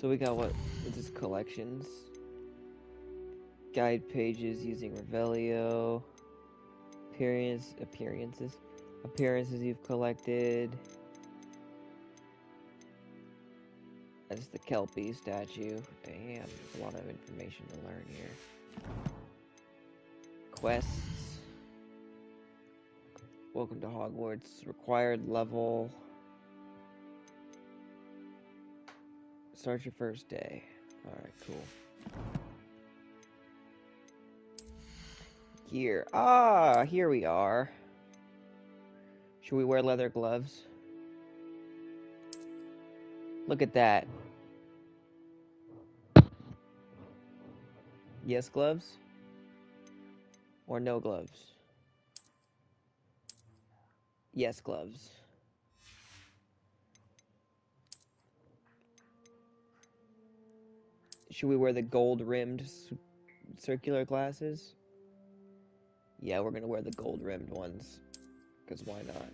So we got what is this? Collections, guide pages using Revelio, appearances you've collected. That's the Kelpie statue. Damn, there's a lot of information to learn here. Quests. Welcome to Hogwarts. Required level. Start your first day. Alright, cool. Gear. Ah, here we are. Should we wear leather gloves? Look at that. Yes, gloves? Or no gloves? Yes, gloves. Should we wear the gold-rimmed circular glasses? Yeah, we're gonna wear the gold-rimmed ones. Because why not?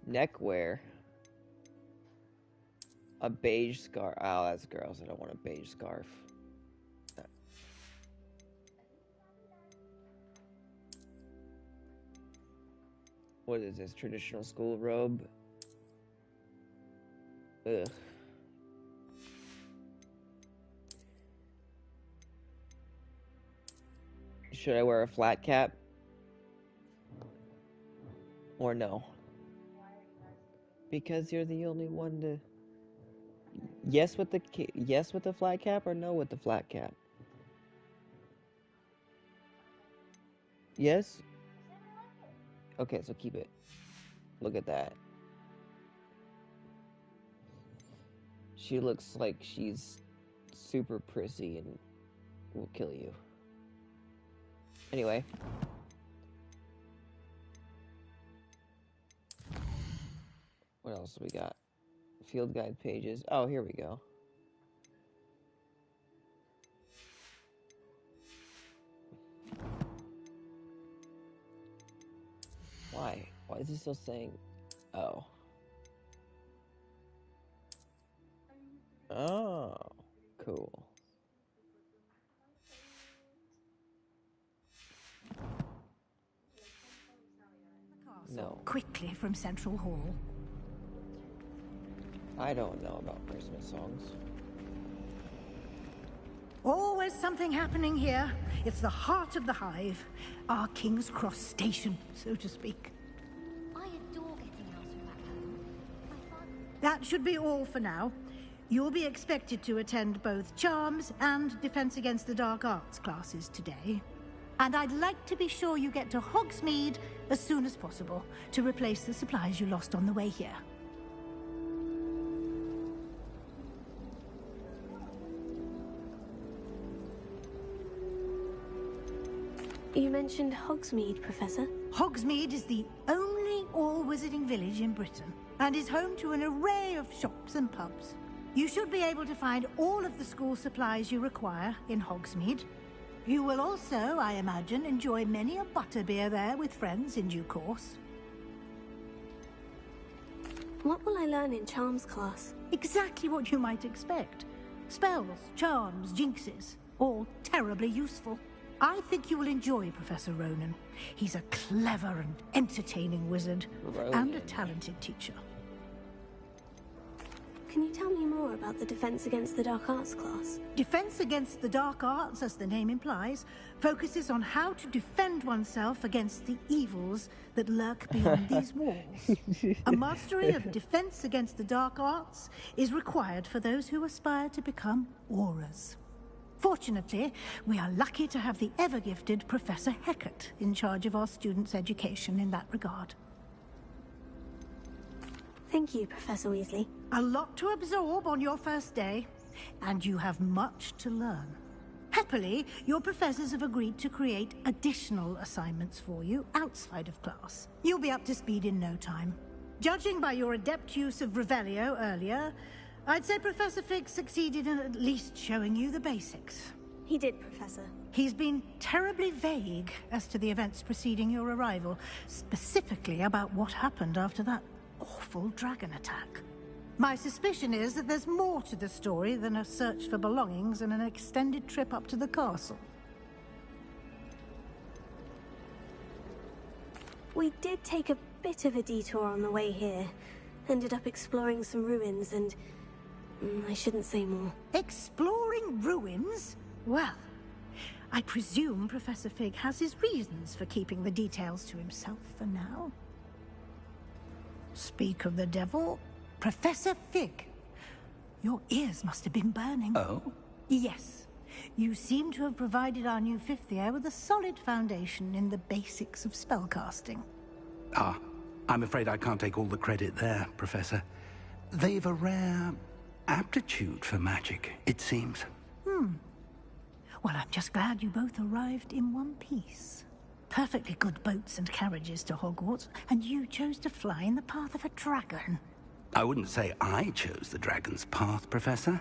Neckwear. A beige scarf. Oh, that's gross. I don't want a beige scarf. What is this? Traditional school robe? Ugh. Should I wear a flat cap? Or no? Because you're the only one to... Yes with the flat cap or no with the flat cap? Yes? Okay, so keep it. Look at that. She looks like she's super prissy and will kill you. Anyway. What else do we got? Field guide pages. Oh, here we go. Why? Why is it still saying... Oh. Oh. Cool. No. Quickly from Central Hall. I don't know about Christmas songs. Always something happening here. It's the heart of the hive. Our King's Cross station, so to speak. I adore getting out and back home. My father... That should be all for now. You'll be expected to attend both Charms and Defense Against the Dark Arts classes today. And I'd like to be sure you get to Hogsmeade as soon as possible to replace the supplies you lost on the way here. You mentioned Hogsmeade, Professor. Hogsmeade is the only all-wizarding village in Britain and is home to an array of shops and pubs. You should be able to find all of the school supplies you require in Hogsmeade. You will also, I imagine, enjoy many a butterbeer there with friends in due course. What will I learn in Charms class? Exactly what you might expect. Spells, charms, jinxes, all terribly useful. I think you will enjoy Professor Ronan. He's a clever and entertaining wizard and a talented teacher. Can you tell me more about the Defense Against the Dark Arts class? Defense Against the Dark Arts, as the name implies, focuses on how to defend oneself against the evils that lurk beyond these walls. A mastery of Defense Against the Dark Arts is required for those who aspire to become Aurors. Fortunately, we are lucky to have the ever-gifted Professor Hecat in charge of our students' education in that regard. Thank you, Professor Weasley. A lot to absorb on your first day, and you have much to learn. Happily, your professors have agreed to create additional assignments for you outside of class. You'll be up to speed in no time. Judging by your adept use of Revelio earlier, I'd say Professor Fig succeeded in at least showing you the basics. He did, Professor. He's been terribly vague as to the events preceding your arrival, specifically about what happened after that awful dragon attack. My suspicion is that there's more to the story than a search for belongings and an extended trip up to the castle. We did take a bit of a detour on the way here. Ended up exploring some ruins and... I shouldn't say more. Exploring ruins? Well, I presume Professor Fig has his reasons for keeping the details to himself for now. Speak of the devil, Professor Fig. Your ears must have been burning. Oh? Yes. You seem to have provided our new fifth year with a solid foundation in the basics of spellcasting. Ah, I'm afraid I can't take all the credit there, Professor. They've a rare aptitude for magic, it seems. Well, I'm just glad you both arrived in one piece. Perfectly good boats and carriages to Hogwarts, and you chose to fly in the path of a dragon. I wouldn't say I chose the dragon's path, Professor.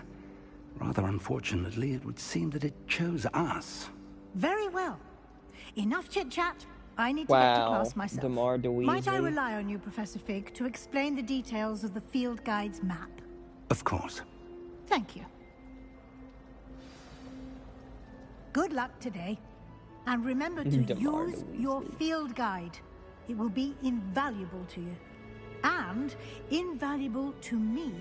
Rather unfortunately, it would seem that it chose us. Very well. Enough chit-chat. I need to get to class myself. DeMar DeWeesley. Might I rely on you, Professor Fig, to explain the details of the field guide's map? Of course. Thank you. Good luck today. And remember to DeMar use DeWeesley. your field guide. It will be invaluable to you. And invaluable to me,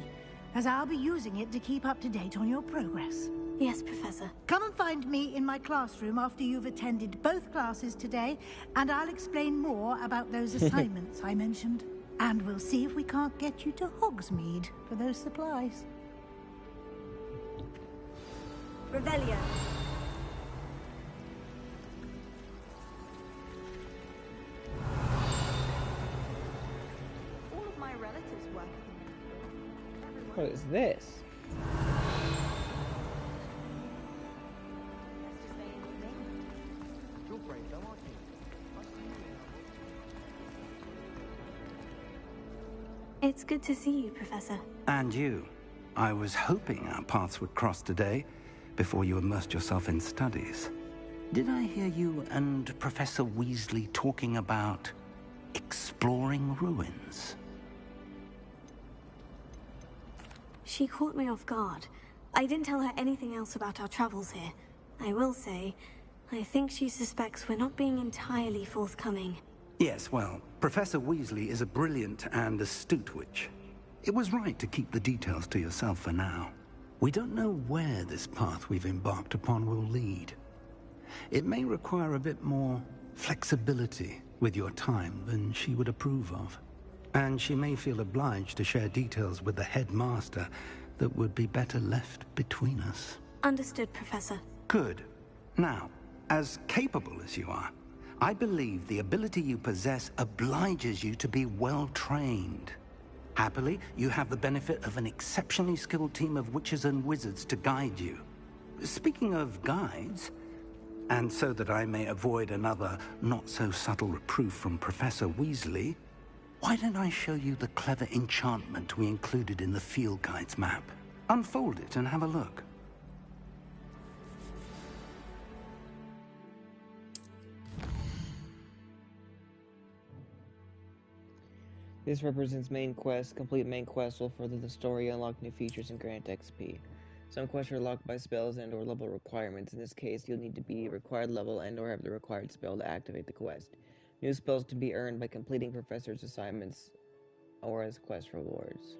as I'll be using it to keep up to date on your progress. Yes, Professor. Come and find me in my classroom after you've attended both classes today, and I'll explain more about those assignments I mentioned. And we'll see if we can't get you to Hogsmeade for those supplies. Revelio. All of my relatives work at the minute. What is this? Let's just say anything. You're brave though, aren't you? It's good to see you, Professor. And you. I was hoping our paths would cross today, before you immersed yourself in studies. Did I hear you and Professor Weasley talking about exploring ruins? She caught me off guard. I didn't tell her anything else about our travels here. I will say, I think she suspects we're not being entirely forthcoming. Yes, well, Professor Weasley is a brilliant and astute witch. It was right to keep the details to yourself for now. We don't know where this path we've embarked upon will lead. It may require a bit more flexibility with your time than she would approve of. And she may feel obliged to share details with the headmaster that would be better left between us. Understood, Professor. Good. Now, as capable as you are, I believe the ability you possess obliges you to be well trained. Happily, you have the benefit of an exceptionally skilled team of witches and wizards to guide you. Speaking of guides, and so that I may avoid another not-so-subtle reproof from Professor Weasley, why don't I show you the clever enchantment we included in the field guide's map? Unfold it and have a look. This represents main quest. Complete main quest will further the story, unlock new features, and grant XP. Some quests are locked by spells and or level requirements. In this case, you'll need to be required level and or have the required spell to activate the quest. New spells to be earned by completing professor's assignments or as quest rewards.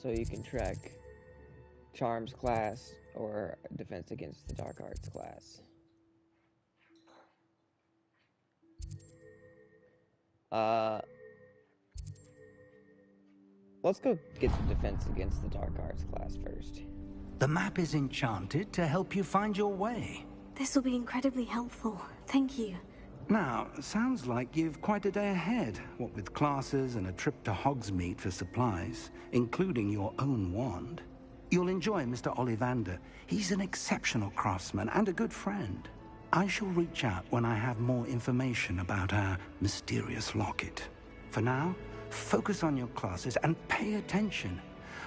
So you can track Charms class or Defense Against the Dark Arts class. Let's go get the Defense Against the Dark Arts class first. The map is enchanted to help you find your way. This will be incredibly helpful. Thank you. Now, sounds like you've quite a day ahead, what with classes and a trip to Hogsmeade for supplies, including your own wand. You'll enjoy Mr. Ollivander. He's an exceptional craftsman and a good friend. I shall reach out when I have more information about our mysterious locket. For now, focus on your classes and pay attention.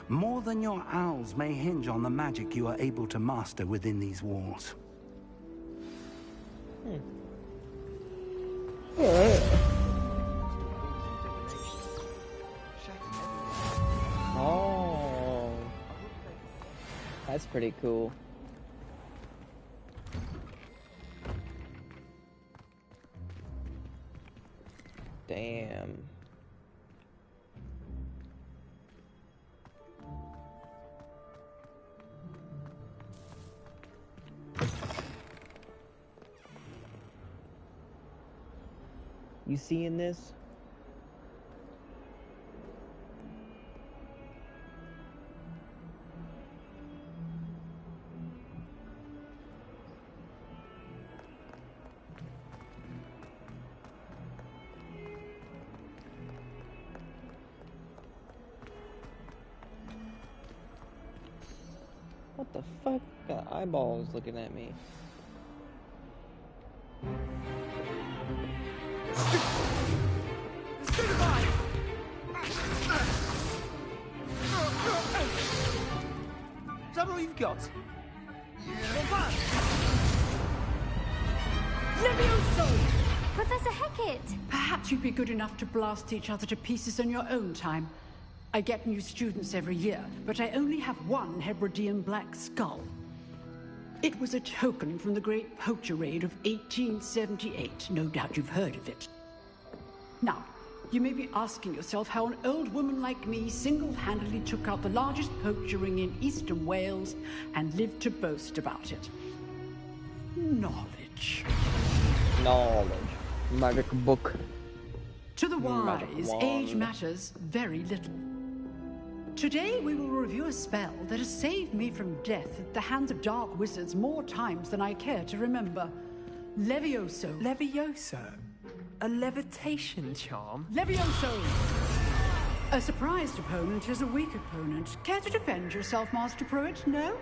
More than your owls may hinge on the magic you are able to master within these walls. That's pretty cool. Damn. You seeing this? What the fuck? Got eyeballs looking at me. Is that all you've got? Levioso! Professor Hecat! Perhaps you'd be good enough to blast each other to pieces on your own time. I get new students every year, but I only have one Hebridean black skull. It was a token from the Great Poacher Raid of 1878. No doubt you've heard of it. Now, you may be asking yourself how an old woman like me single-handedly took out the largest poacher ring in eastern Wales and lived to boast about it. Knowledge. Knowledge. Magic book. To the Magic wise, wand. age matters very little. Today we will review a spell that has saved me from death at the hands of dark wizards more times than I care to remember. Levioso. Levioso? A levitation charm? Levioso! A surprised opponent is a weak opponent. Care to defend yourself, Master Pruitt? No?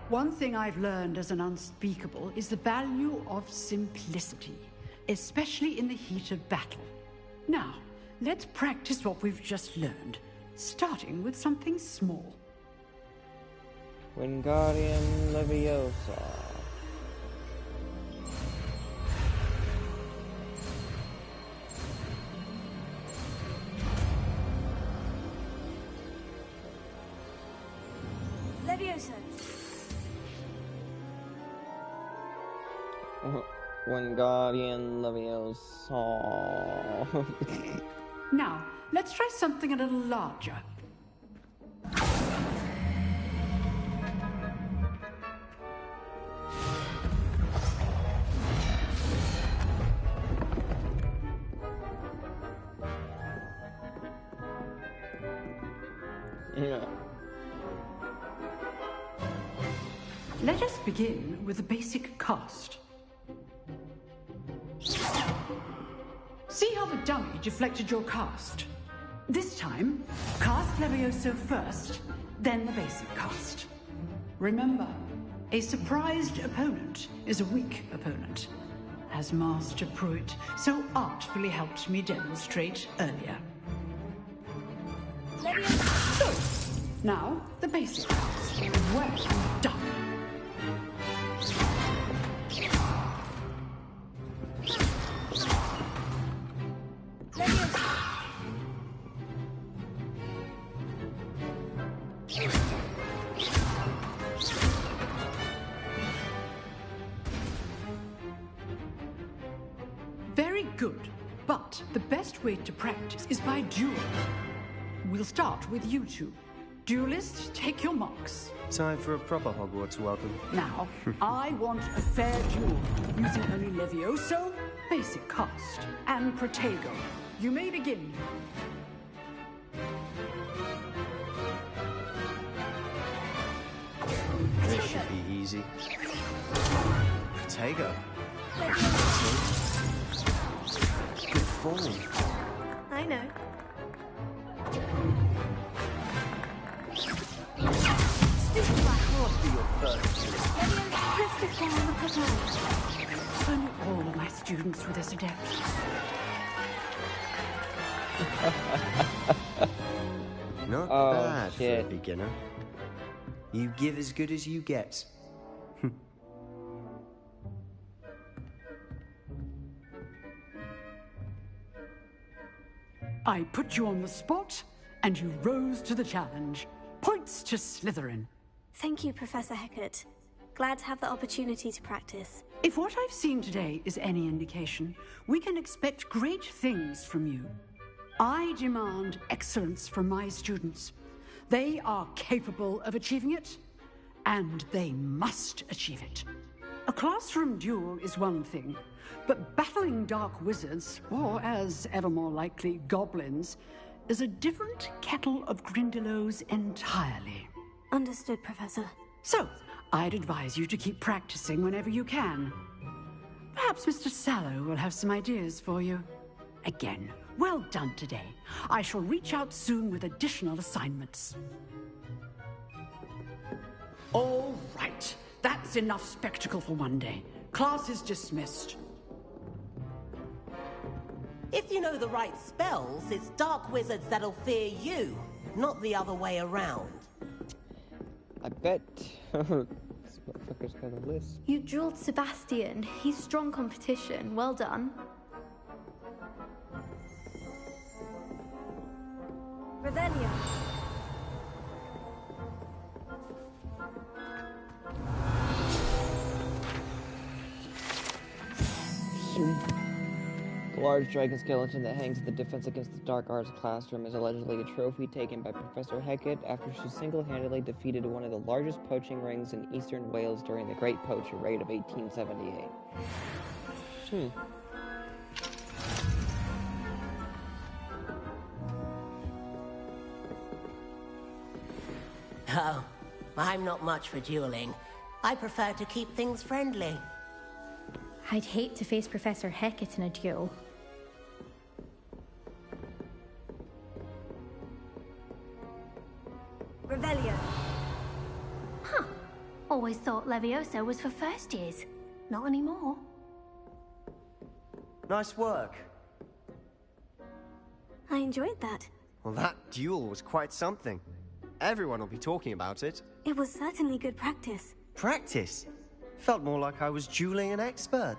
One thing I've learned as an unspeakable is the value of simplicity, especially in the heat of battle. Now, let's practice what we've just learned, starting with something small. Wingardium Leviosa. Levioso. Wingardium Leviosa. Now, let's try something a little larger. Yeah. Let us begin with a basic cast. See how the dummy deflected your cast? This time, cast Levioso first, then the basic cast. Remember, a surprised opponent is a weak opponent, as Master Pruitt so artfully helped me demonstrate earlier. So, now the basic cast. Well done. Very good, but the best way to practice is by duel. We'll start with you two. Duelists, take your marks. Time for a proper Hogwarts welcome. Now, I want a fair duel, using only Levioso, basic cast, and Protego. You may begin. This should be easy. Protego. Good form. I know. Must be your first. Press before look at all. Only all of my students were this adept. Not Oh, bad for a shit. beginner. You give as good as you get. I put you on the spot, and you rose to the challenge. Points to Slytherin. Thank you, Professor Hecat. Glad to have the opportunity to practice. If what I've seen today is any indication, we can expect great things from you. I demand excellence from my students. They are capable of achieving it, and they must achieve it. A classroom duel is one thing, but battling dark wizards, or as ever more likely, goblins, is a different kettle of Grindylows entirely. Understood, Professor. So, I'd advise you to keep practicing whenever you can. Perhaps Mr. Sallow will have some ideas for you. Again, well done today. I shall reach out soon with additional assignments. All right. That's enough spectacle for one day. Class is dismissed. If you know the right spells, it's dark wizards that'll fear you, not the other way around. I bet. This motherfucker's got a list. You drilled Sebastian. He's strong competition. Well done. Revelio. The large dragon skeleton that hangs at the Defense Against the Dark Arts classroom is allegedly a trophy taken by Professor Hecat after she single-handedly defeated one of the largest poaching rings in eastern Wales during the Great Poacher Raid of 1878. Oh, I'm not much for dueling. I prefer to keep things friendly. I'd hate to face Professor Hecat in a duel. Revelio. Huh. Always thought Leviosa was for first years. Not anymore. Nice work. I enjoyed that. Well, that duel was quite something. Everyone will be talking about it. It was certainly good practice. Practice? Felt more like I was dueling an expert.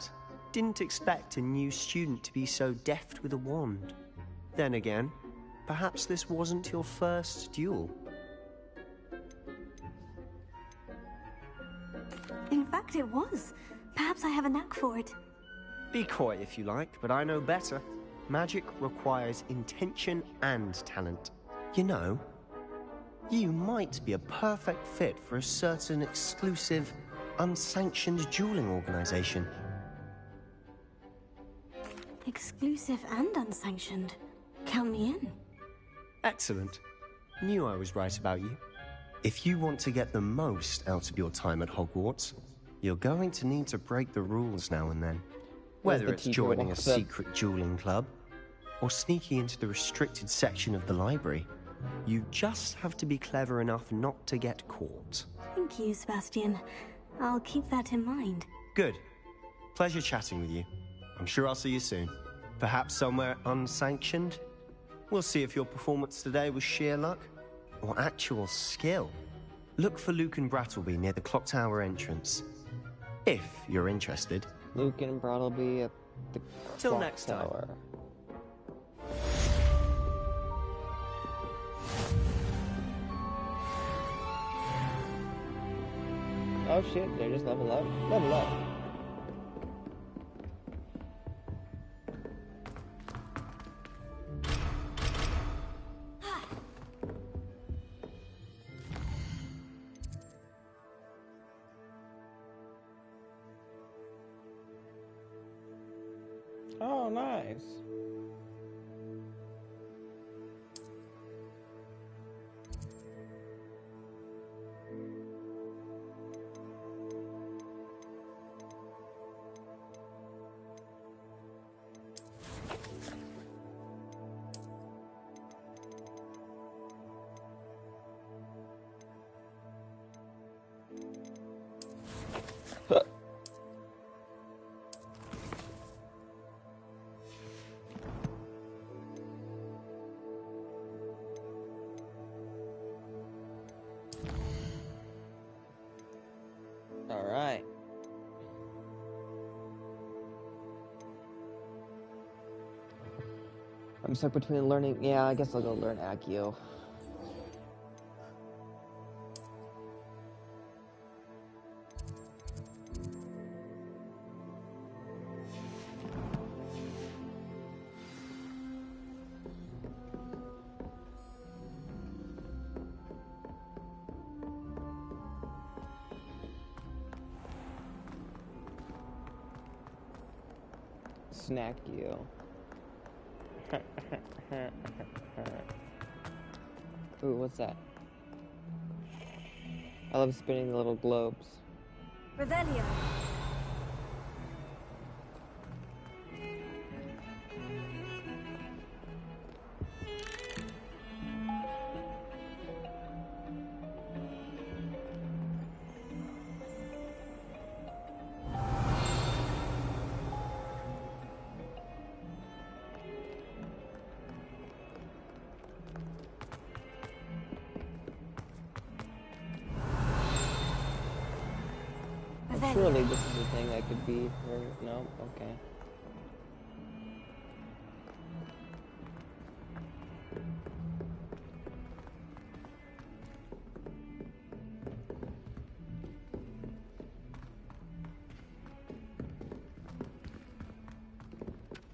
Didn't expect a new student to be so deft with a wand. Then again, perhaps this wasn't your first duel. In fact, it was. Perhaps I have a knack for it. Be coy if you like, but I know better. Magic requires intention and talent. You know, you might be a perfect fit for a certain exclusive, unsanctioned dueling organization. Exclusive and unsanctioned. Count me in. Excellent. Knew I was right about you. If you want to get the most out of your time at Hogwarts, you're going to need to break the rules now and then. Whether it's joining a secret dueling club, or sneaking into the restricted section of the library, you just have to be clever enough not to get caught. Thank you, Sebastian. I'll keep that in mind. Good. Pleasure chatting with you. I'm sure I'll see you soon. Perhaps somewhere unsanctioned? We'll see if your performance today was sheer luck or actual skill. Look for Luke and Brattleby near the clock tower entrance. If you're interested. Luke and Brattleby at the Till clock next time. tower. Oh shit, they just level up. Level up. Oh, nice. All right. I'm stuck between learning. Yeah, I guess I'll go learn Accio. snack you. Ooh, what's that? I love spinning the little globes. Revelio. Surely this is a thing that could be for... No? Okay.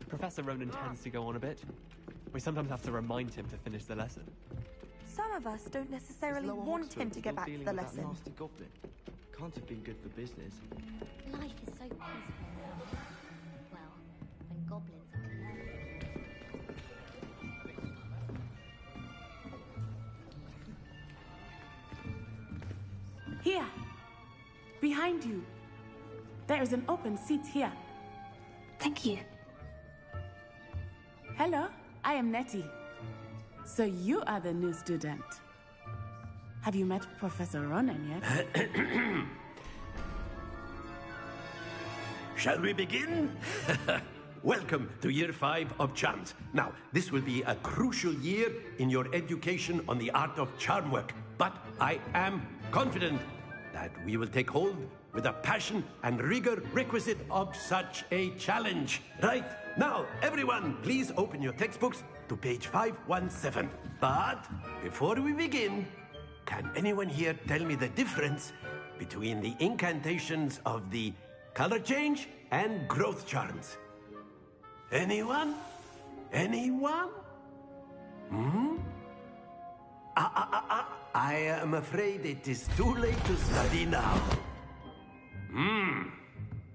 Professor Ronan tends to go on a bit. We sometimes have to remind him to finish the lesson. Some of us don't necessarily want him to get back to the lesson. Nasty goblin. Can't have been good for business. Life is so peaceful now. Well, when goblins are alone. Here! Behind you. There is an open seat here. Thank you. Hello, I am Nettie. So you are the new student. Have you met Professor Ronan yet? Shall we begin? Welcome to Year 5 of Charms. Now, this will be a crucial year in your education on the art of charm work. But I am confident that we will take hold with the passion and rigor requisite of such a challenge. Right? Now, everyone, please open your textbooks to page 517. But before we begin, can anyone here tell me the difference between the incantations of the color change and growth charms? Anyone? Anyone? I am afraid it is too late to study now.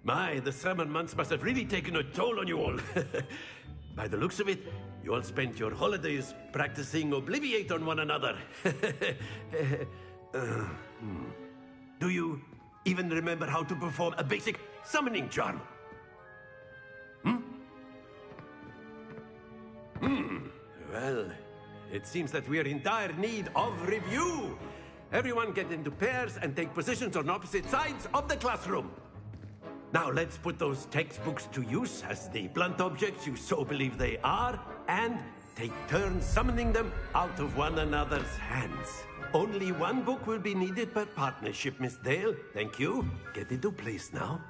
My, the summer months must have really taken a toll on you all. By the looks of it, you all spent your holidays practicing Obliviate on one another. Do you even remember how to perform a basic summoning charm? Well, it seems that we are in dire need of review. Everyone get into pairs and take positions on opposite sides of the classroom. Now let's put those textbooks to use as the blunt objects you so believe they are, and take turns summoning them out of one another's hands. Only one book will be needed per partnership, Miss Dale. Thank you. Get into place now.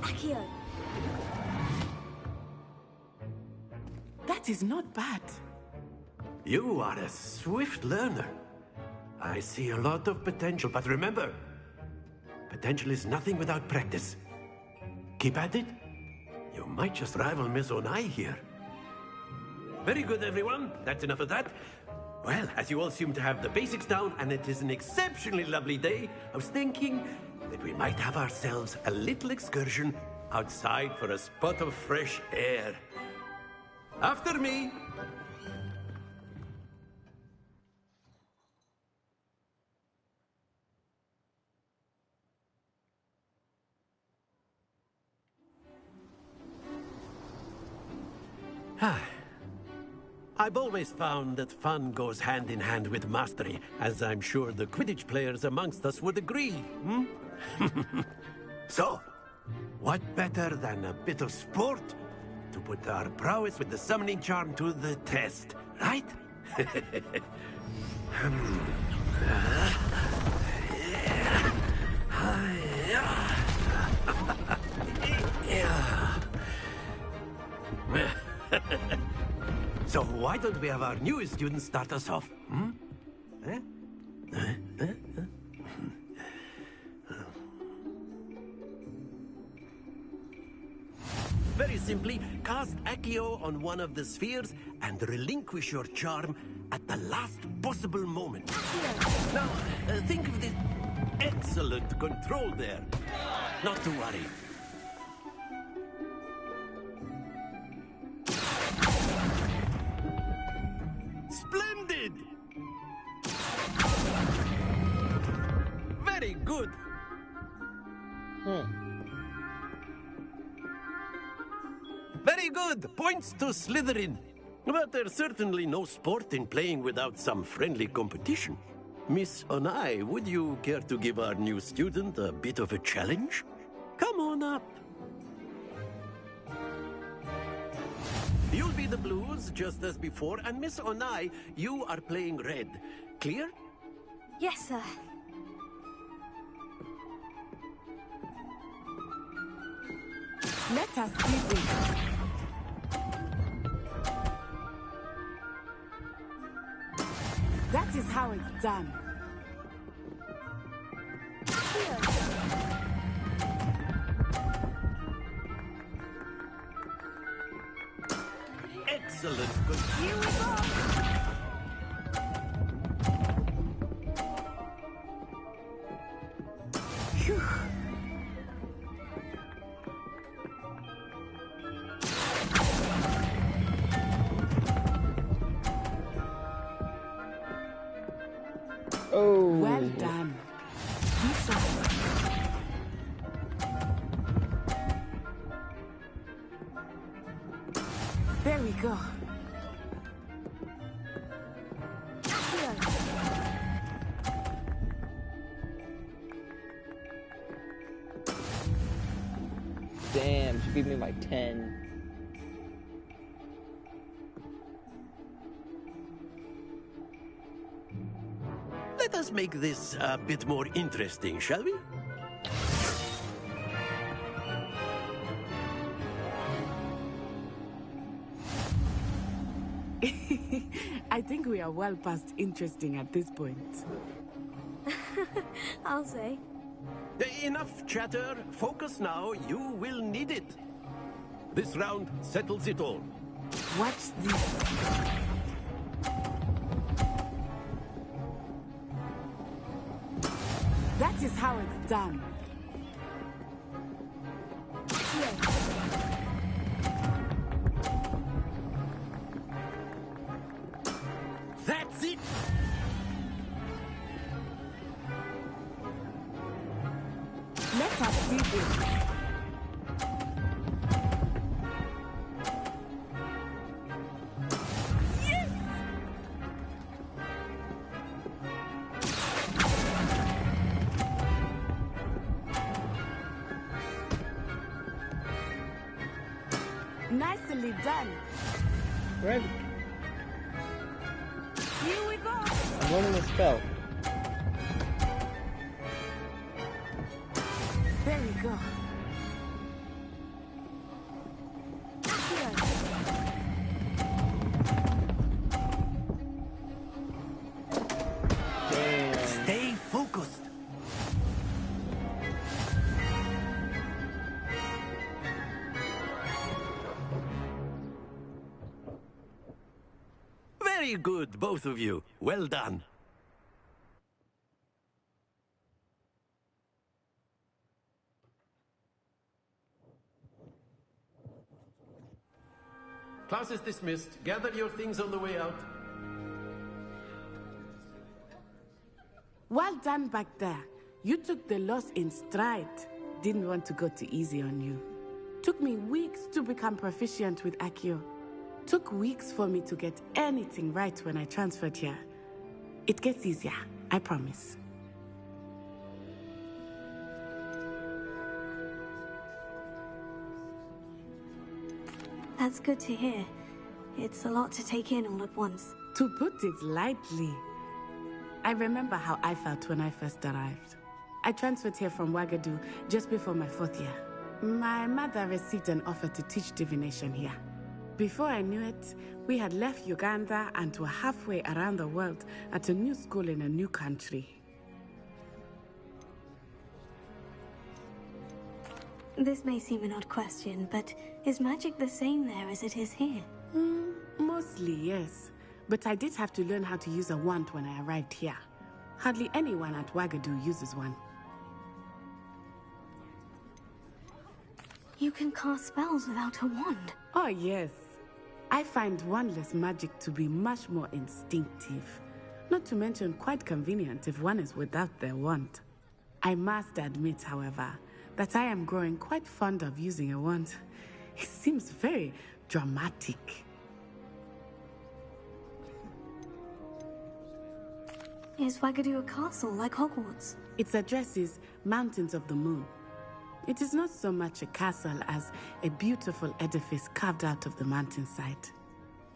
Accio. That is not bad. You are a swift learner. I see a lot of potential, but remember, potential is nothing without practice. Keep at it. You might just rival Miss Onai here. Very good, everyone. That's enough of that. Well, as you all seem to have the basics down, and it is an exceptionally lovely day, I was thinking that we might have ourselves a little excursion outside for a spot of fresh air. After me. I've always found that fun goes hand in hand with mastery, as I'm sure the Quidditch players amongst us would agree. So, what better than a bit of sport to put our prowess with the summoning charm to the test, right? So why don't we have our newest student start us off? cast Accio on one of the spheres and relinquish your charm at the last possible moment. Now, think of this. Excellent control there. Not to worry. Splendid! Very good. Very good. Points to Slytherin. But there's certainly no sport in playing without some friendly competition. Miss Onai, would you care to give our new student a bit of a challenge? Come on up. You'll be the blues, just as before, and Miss Onai, you are playing red. Clear? Yes, sir. Let us see this. That is how it's done. Excellent. Here we go. Phew. Oh. Well done. There we go. Damn, she beat me by 10. Let us make this a bit more interesting, shall we? I think we are well past interesting at this point. I'll say. Enough chatter. Focus now. You will need it. This round settles it all. Watch this. That is how it's done. That's it! Let us see this. Yes! Nicely done. Right. Here we go. I'm learning the spell. There we go. Damn. Stay focused. Very good, both of you. Well done. Class is dismissed. Gather your things on the way out. Well done back there. You took the loss in stride. Didn't want to go too easy on you. Took me weeks to become proficient with Accio. Took weeks for me to get anything right when I transferred here. It gets easier, I promise. That's good to hear. It's a lot to take in all at once. To put it lightly, I remember how I felt when I first arrived. I transferred here from Ouagadougou just before my 4th year. My mother received an offer to teach divination here. Before I knew it, we had left Uganda and were halfway around the world at a new school in a new country. This may seem an odd question, but is magic the same there as it is here? Mostly, yes. But I did have to learn how to use a wand when I arrived here. Hardly anyone at Wagadu uses one. You can cast spells without a wand? Oh, yes. I find wandless magic to be much more instinctive. Not to mention quite convenient if one is without their wand. I must admit, however, that I am growing quite fond of using a wand. It seems very dramatic. Is Wagadu a castle like Hogwarts? Its address is Mountains of the Moon. It is not so much a castle as a beautiful edifice carved out of the mountainside.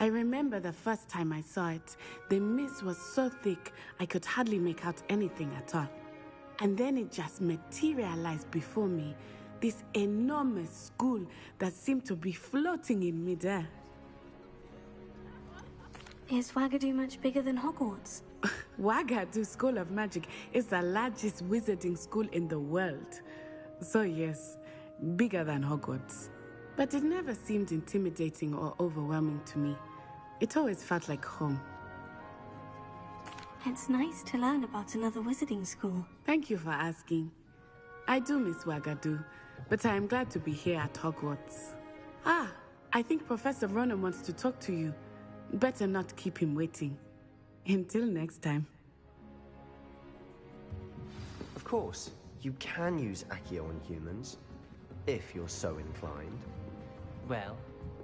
I remember the first time I saw it, the mist was so thick I could hardly make out anything at all. And then it just materialized before me, this enormous school that seemed to be floating in midair. Is Wagadu much bigger than Hogwarts? Wagadu School of Magic is the largest wizarding school in the world. So yes, bigger than Hogwarts. But it never seemed intimidating or overwhelming to me. It always felt like home. It's nice to learn about another wizarding school. Thank you for asking. I do miss Wagadu, but I am glad to be here at Hogwarts. Ah, I think Professor Ronan wants to talk to you. Better not keep him waiting. Until next time. Of course, you can use Accio on humans, if you're so inclined. Well,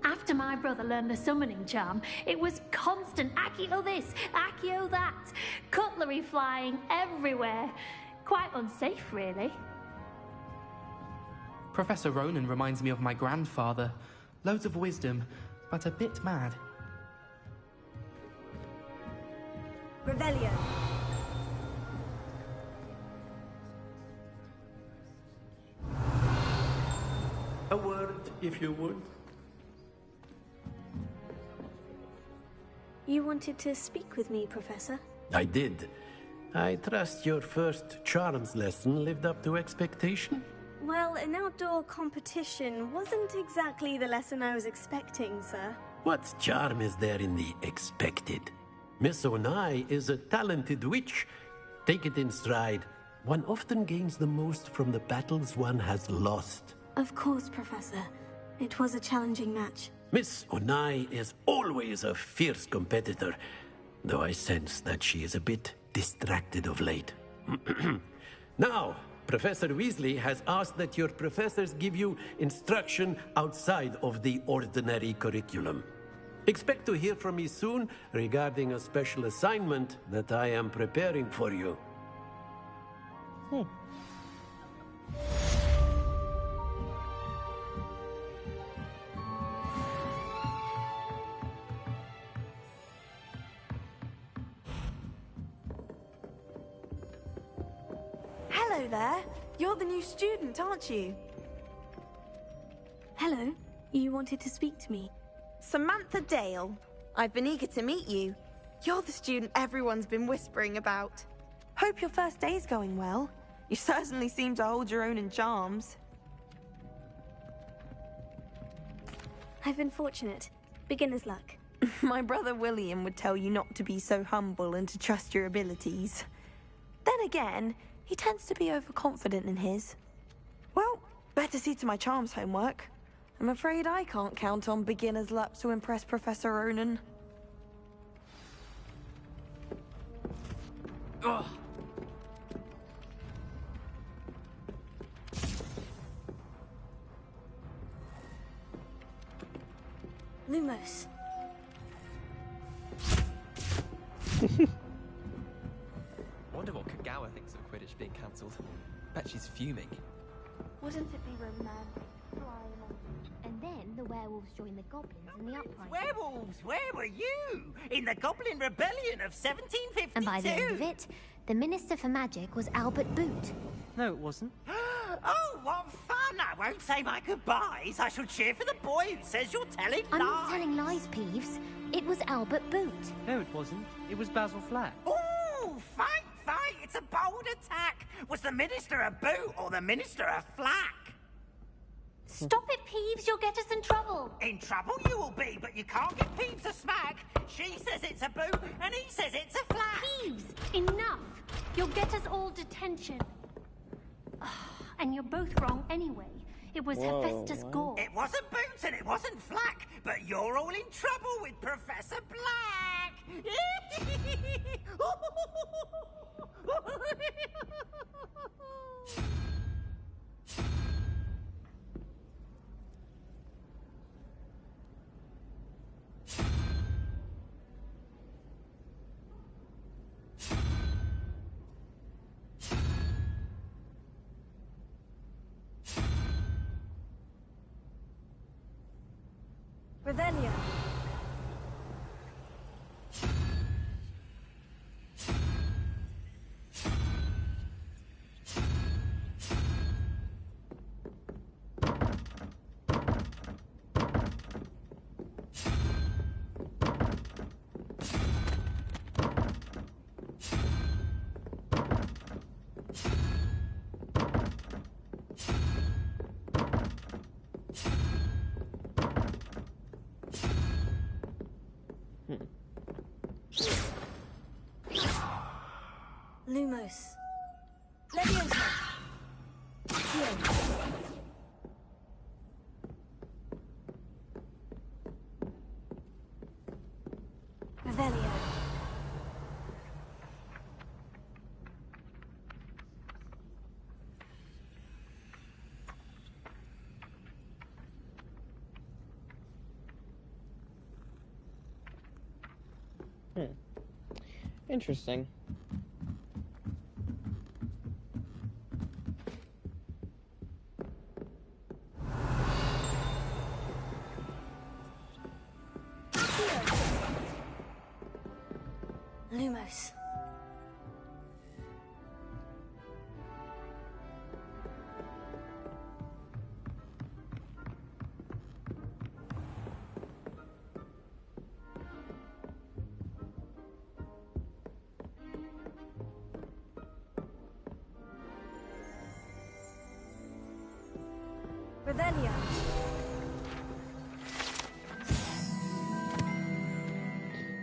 After my brother learned the summoning charm, it was constant Accio this, Accio that. Cutlery flying everywhere. Quite unsafe, really. Professor Ronan reminds me of my grandfather. Loads of wisdom, but a bit mad. Rebellion. A word, if you would. You wanted to speak with me, Professor? I did. I trust your first charms lesson lived up to expectation? Well, an outdoor competition wasn't exactly the lesson I was expecting, sir. What charm is there in the expected? Miss Onai is a talented witch. Take it in stride. One often gains the most from the battles one has lost. Of course, Professor. It was a challenging match. Miss Onai is always a fierce competitor, though I sense that she is a bit distracted of late. Now, Professor Weasley has asked that your professors give you instruction outside of the ordinary curriculum. Expect to hear from me soon regarding a special assignment that I am preparing for you. Hello there. You're the new student, aren't you? Hello. You wanted to speak to me? Samantha Dale. I've been eager to meet you. You're the student everyone's been whispering about. Hope your first day's going well. You certainly seem to hold your own in charms. I've been fortunate. Beginner's luck. My brother William would tell you not to be so humble and to trust your abilities. Then again, he tends to be overconfident in his. Well, better see to my charms homework. I'm afraid I can't count on beginner's luck to impress Professor Ronan. Ugh. Lumos. Wonder what Kagawa thinks of Quidditch being cancelled. Bet she's fuming. Wouldn't it be romantic? And then the werewolves joined the goblins in the uprising. Werewolves, where were you? In the Goblin Rebellion of 1752? And by the end of it, the Minister for Magic was Albert Boot. No, it wasn't. Oh, what fun! I won't say my goodbyes. I shall cheer for the boy who says you're telling I'm lies. not telling lies, Peeves. It was Albert Boot. No, it wasn't. It was Basil Flack. Oh, fight! It's a bold attack. Was the Minister a boot or the Minister a flack? Stop it, Peeves. You'll get us in trouble. In trouble you will be, but you can't give Peeves a smack. She says it's a boot, and he says it's a flat. Peeves, enough. You'll get us all detention. And you're both wrong anyway. It was Hephaestus Gore. It wasn't boots and it wasn't flack, but you're all in trouble with Professor Black. Revelio. Lumos. Leviosa. Here. Revelio. Interesting. Lumos. Revelio.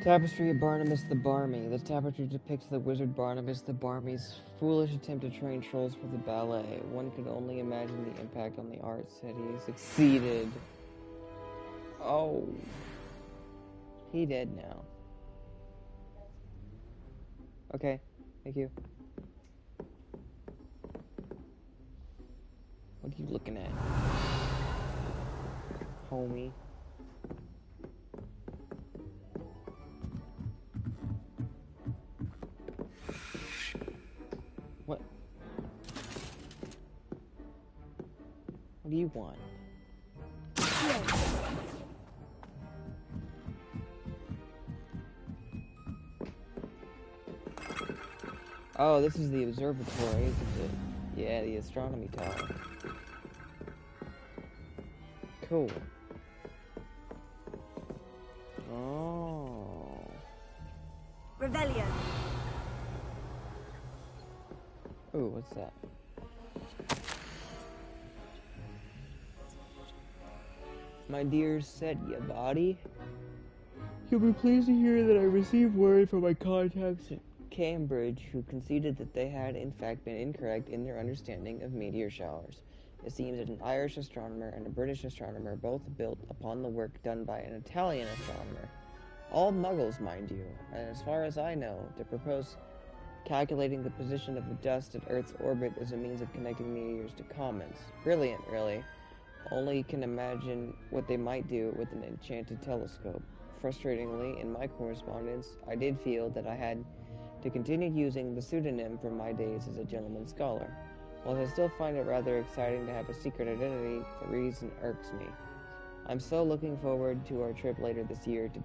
Tapestry of Barnabas the Barmy. The tapestry depicts the wizard Barnabas the Barmy's foolish attempt to train trolls for the ballet. One could only imagine the impact on the art said he succeeded. Oh. He dead now. Okay, thank you. What are you looking at? Homie. What? What do you want? Oh, this is the observatory, isn't it? Yeah, the astronomy tower. Cool. Oh. Revelio. Ooh, what's that? My dear Setya body, you'll be pleased to hear that I received word from my contacts at Cambridge who conceded that they had in fact been incorrect in their understanding of meteor showers. It seems that an Irish astronomer and a British astronomer both built upon the work done by an Italian astronomer. All muggles, mind you, and as far as I know, to propose calculating the position of the dust at Earth's orbit as a means of connecting meteors to comets. Brilliant, really. Only can imagine what they might do with an enchanted telescope. Frustratingly, in my correspondence, I did feel that I had to continue using the pseudonym from my days as a gentleman scholar. While I still find it rather exciting to have a secret identity, the reason irks me. I'm so looking forward to our trip later this year to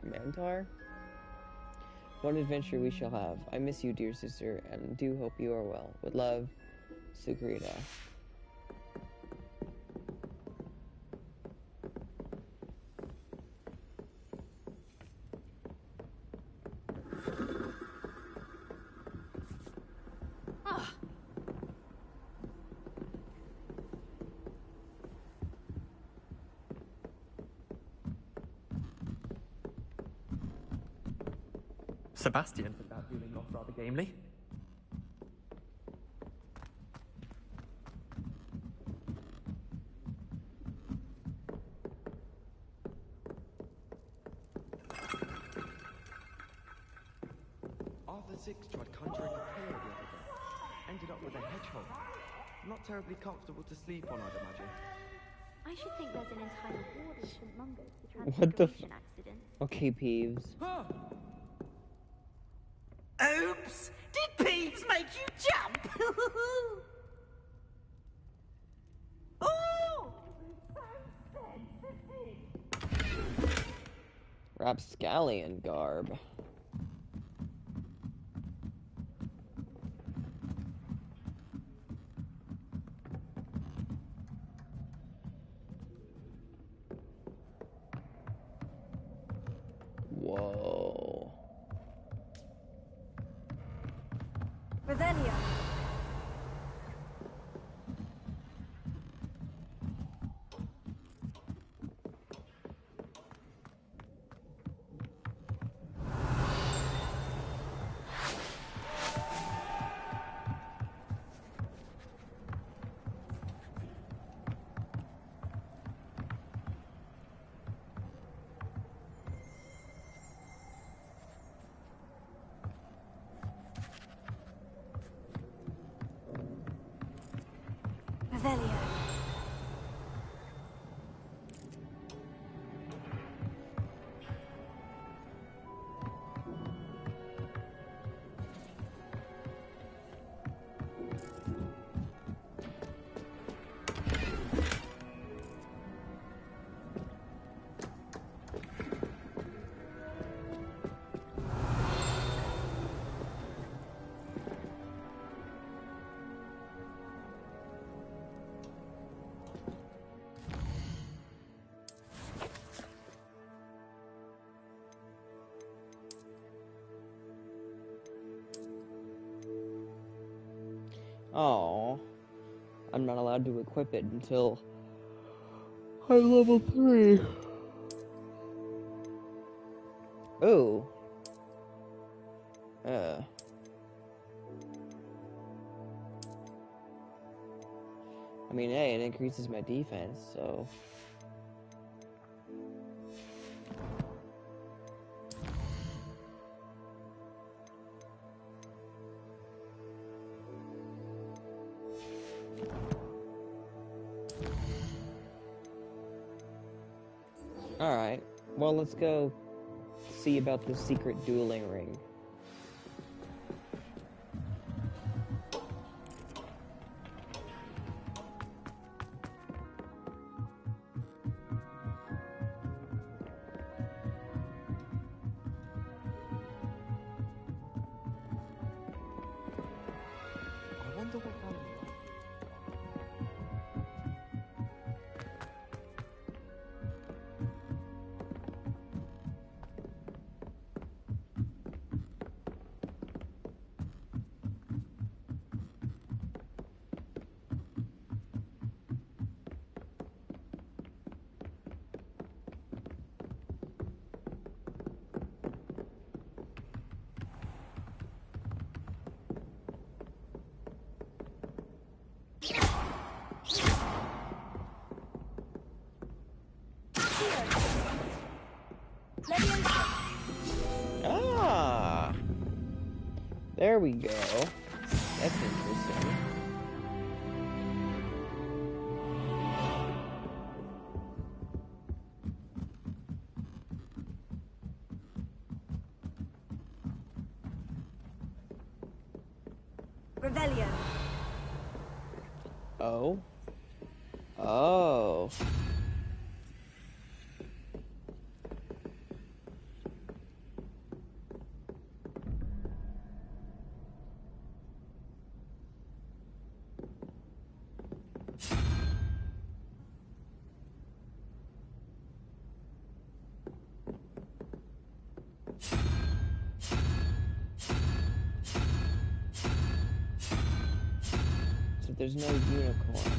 Mantar? What adventure we shall have. I miss you, dear sister, and do hope you are well. With love, Sukrita. Sebastian took that dueling off rather gamely. Arthur Six tried conjuring a pillar the other day. Ended up with a hedgehog. Not terribly comfortable to sleep on, I'd imagine. I should think there's an entire ward of St. Mungos for What the transfiguration accidents. Okay, Peeves. Oops! Did Peeves make you jump? Oh! Rapscallion garb. Whoa. Revelio. Revelio. Oh, I'm not allowed to equip it until I'm level 3. Oh. I mean, hey, it increases my defense, so... Alright, well, let's go see about the secret dueling ring. I wonder what that is. Ah! There we go. That's interesting. Revelio. Oh. Oh. So there's no unicorn.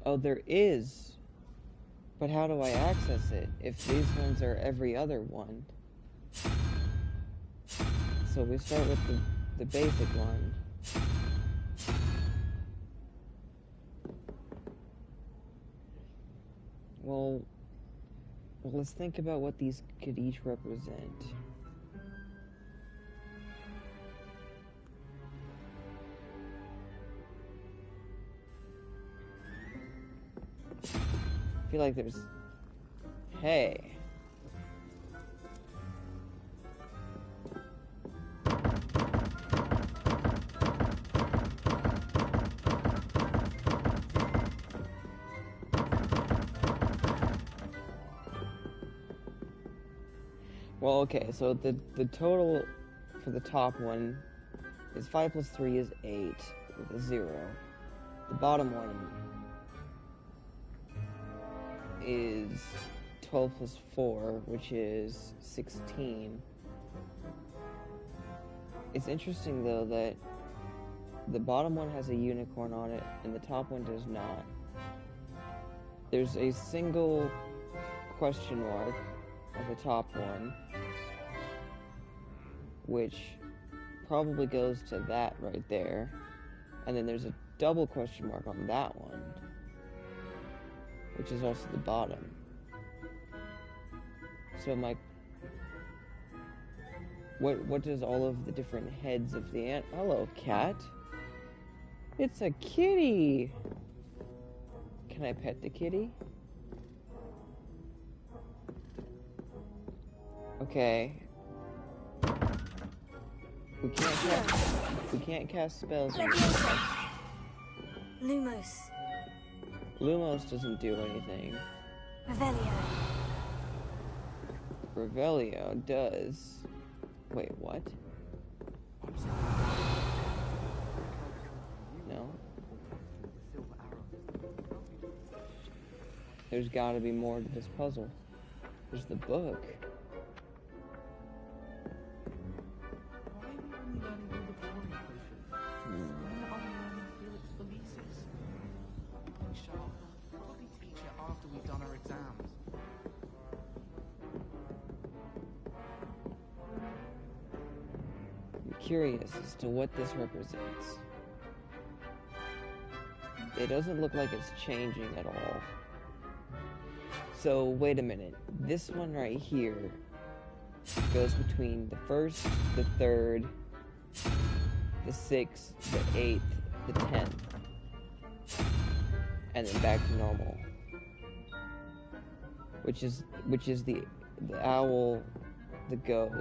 Oh, there is. But how do I access it if these ones are every other one? So we start with the basic one. Well, let's think about what these could each represent. I feel like there's... Hey. Well, okay, so the total for the top one is 5 plus 3 is 8 with a 0. The bottom one is 12 plus 4, which is 16. It's interesting, though, that the bottom one has a unicorn on it, and the top one does not. There's a single question mark at the top one, which probably goes to that right there. And then there's a double question mark on that one, which is also the bottom. So what does all of the different heads of the ant... Hello, cat. It's a kitty. Can I pet the kitty? Okay. We can't cast spells. Lumos. Lumos doesn't do anything. Revelio. Revelio does. Wait, what? No. There's gotta be more to this puzzle. There's the book. Curious as to what this represents. It doesn't look like it's changing at all. So, wait a minute. This one right here goes between the 1st, the 3rd, the 6th, the 8th, the 10th. And then back to normal. Which is the owl, the goat.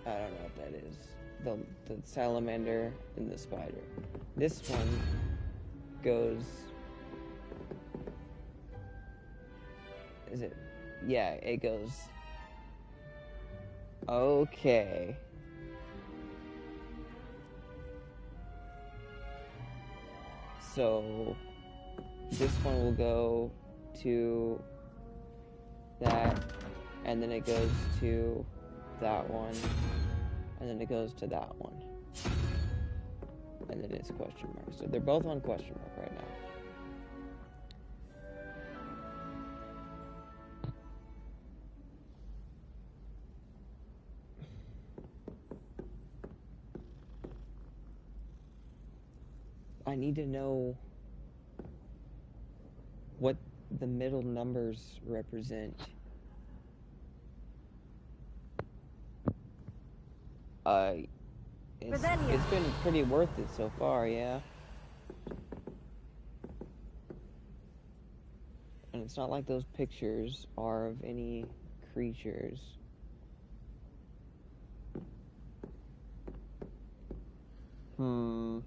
I don't know what that is. The salamander and the spider. This one goes... Is it? Yeah, it goes... Okay. So... This one will go to... that, and then it goes to that one, and then it goes to that one, and then it's question mark. So they're both on question mark right now. I need to know what the middle numbers represent. It's been pretty worth it so far, yeah. And it's not like those pictures are of any creatures. So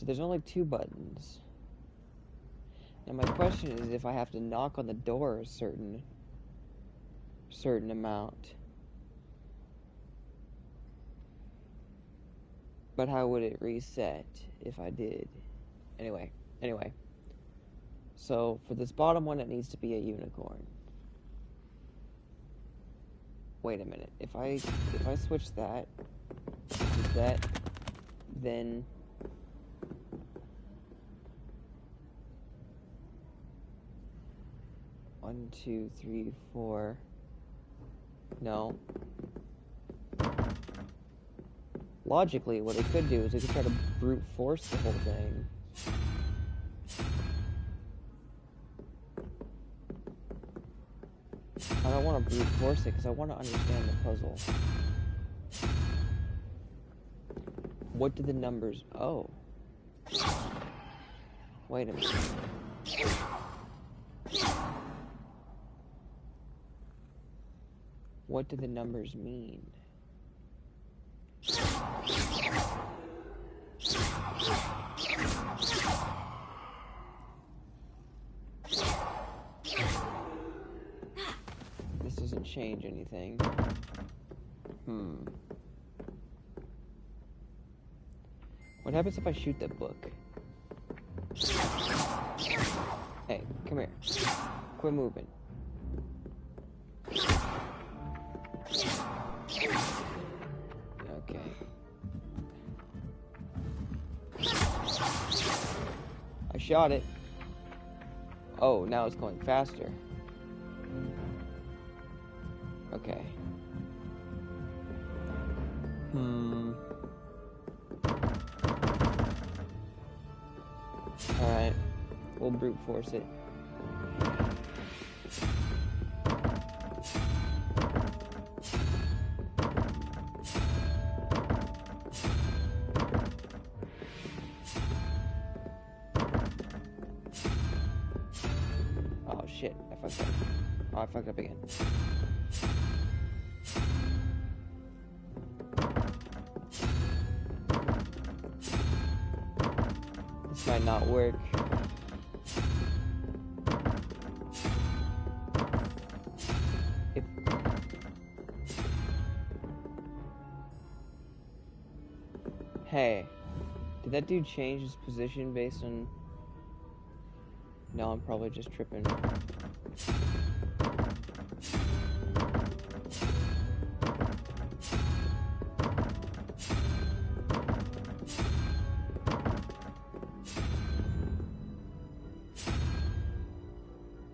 there's only 2 buttons. Now my question is if I have to knock on the door a certain amount. But how would it reset if I did? Anyway. So for this bottom one it needs to be a unicorn. Wait a minute. If I switch that Is that then? One, two, three, four. No. Logically, what it could do is it could try to brute force the whole thing. I don't want to brute force it because I want to understand the puzzle. What do the numbers... Oh. Wait a minute. What do the numbers mean? This doesn't change anything. What happens if I shoot the book? Hey, come here. Quit moving. Okay. I shot it. Oh, now it's going faster. Okay. Alright. We'll brute force it. Oh shit, I fucked up. Oh, I fucked up again. This might not work. Hey, did that dude change his position based on... No, I'm probably just tripping.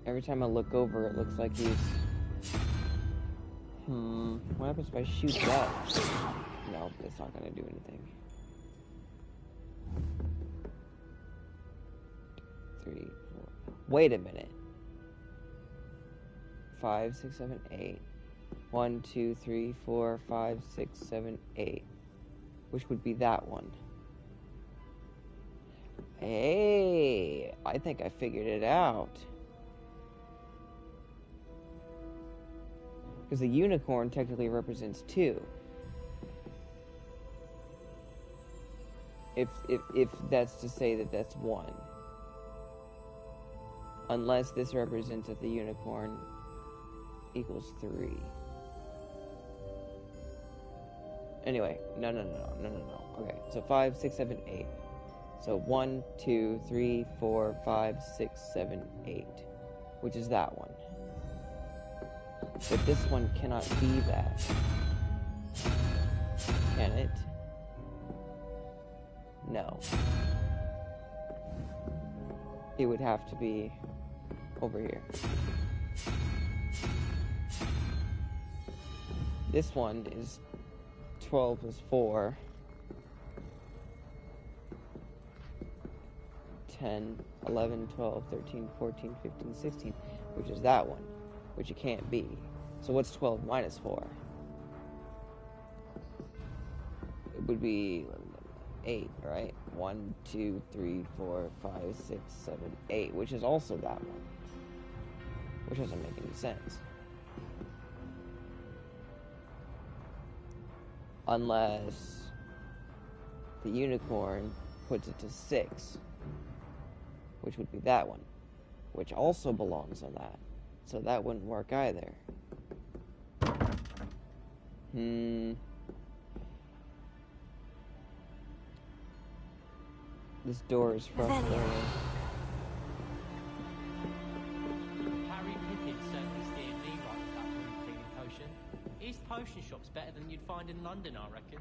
Every time I look over, it looks like he's... What happens if I shoot that? No, that's not gonna do anything. 3, 4... Wait a minute. 5, 6, 7, 8. 1, 2, 3, 4, 5, 6, 7, 8. Which would be that one. Hey, I think I figured it out. Because the unicorn technically represents 2. If that's to say that that's 1. Unless this represents that the unicorn equals 3. Anyway, no. Okay, so 5, 6, 7, 8. So 1, 2, 3, 4, 5, 6, 7, 8. Which is that one. But this one cannot be that. Can it? No. It would have to be over here. This one is 12 plus 4. 10, 11, 12, 13, 14, 15, 16. Which is that one. Which it can't be. So what's 12 minus 4? It would be 8, right? 1, 2, 3, 4, 5, 6, 7, 8, which is also that one. Which doesn't make any sense. Unless the unicorn puts it to 6, which would be that one, which also belongs on that. So that wouldn't work either. This door is frustrating. Harry Pippin certainly steered me right with that room cleaning potion. His potion shop's better than you'd find in London, I reckon.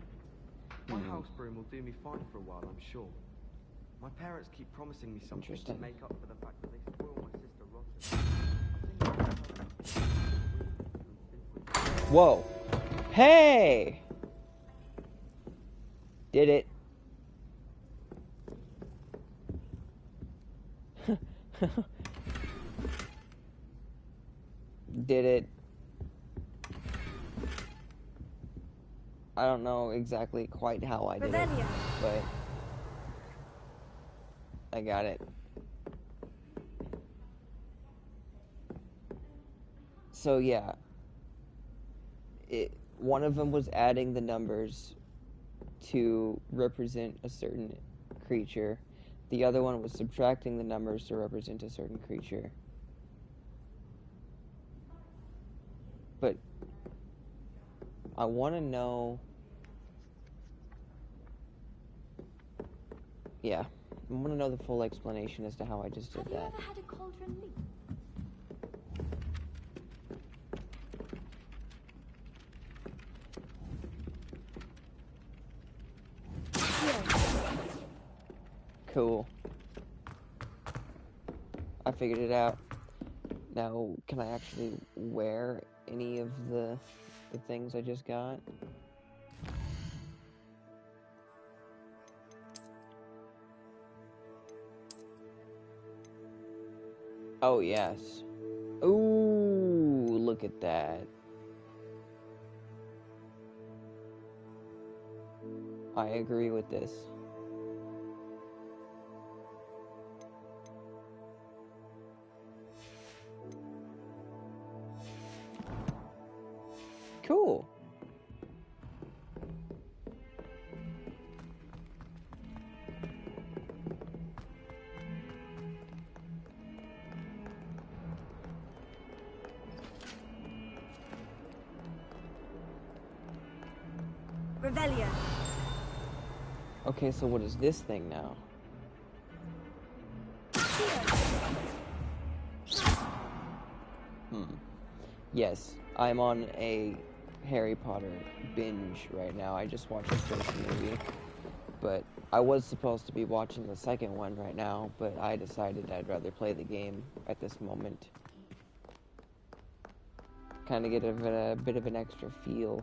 My house broom will do me fine for a while, I'm sure. My parents keep promising me something to make up for the fact that they spoil my sister rotten. Whoa. Hey! Did it. Did it. I don't know exactly quite how I did it, but I got it. So yeah, one of them was adding the numbers to represent a certain creature. The other one was subtracting the numbers to represent a certain creature. But I want to know... Yeah, I want to know the full explanation as to how I just did that. Have you ever had a cauldron leap? Cool. I figured it out. Now, can I actually wear any of the things I just got? Oh, yes. Ooh, look at that. I agree with this. Cool. Revelio. Okay, so what is this thing now? Yes, I'm on a Harry Potter binge right now. I just watched the first movie, but I was supposed to be watching the second one right now, but I decided I'd rather play the game at this moment. Kind of get a bit of an extra feel.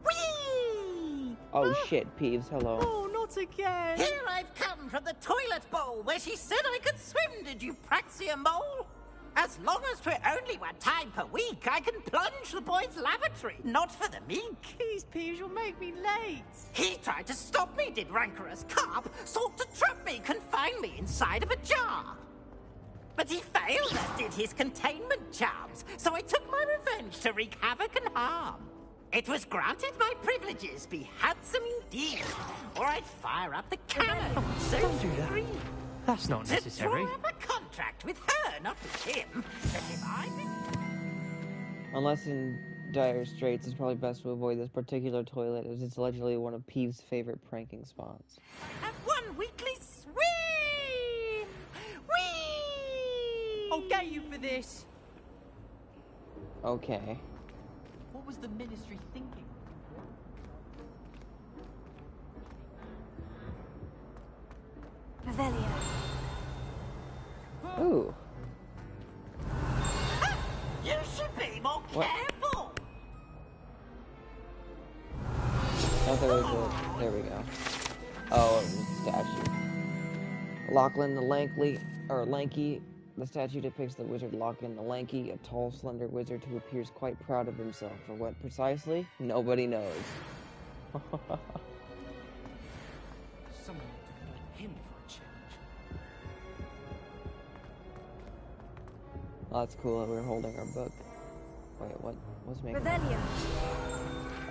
Whee! Oh shit, Peeves, hello. Oh, not again! Here I've come from the toilet bowl where she said I could swim, did you praxia mole? As long as 'twere only 1 time per week, I can plunge the boy's lavatory, not for the meek. Please, Peeves, you'll make me late. He tried to stop me, did rancorous carp, sought to trap me, confine me inside of a jar. But he failed, as did his containment charms, so I took my revenge to wreak havoc and harm. It was granted my privileges be handsome indeed, or I'd fire up the cannon. So Don't do that. free. That's not necessary. To draw up a contract with her, not with him. That if I... Unless in dire straits, it's probably best to avoid this particular toilet, as it's allegedly one of Peeves' favorite pranking spots. Have one weekly swim! Whee! I'll get you for this. Okay. What was the ministry thinking? Revelio. Ooh. You should be more careful. Oh, there we go. Oh, it was a statue. Lachlan the Lanky. The statue depicts the wizard Lachlan the Lanky, a tall, slender wizard who appears quite proud of himself. For what precisely? Nobody knows. Someone to hurt him for a change. Oh, that's cool that we're holding our book. Wait, what? What's making... Revelio.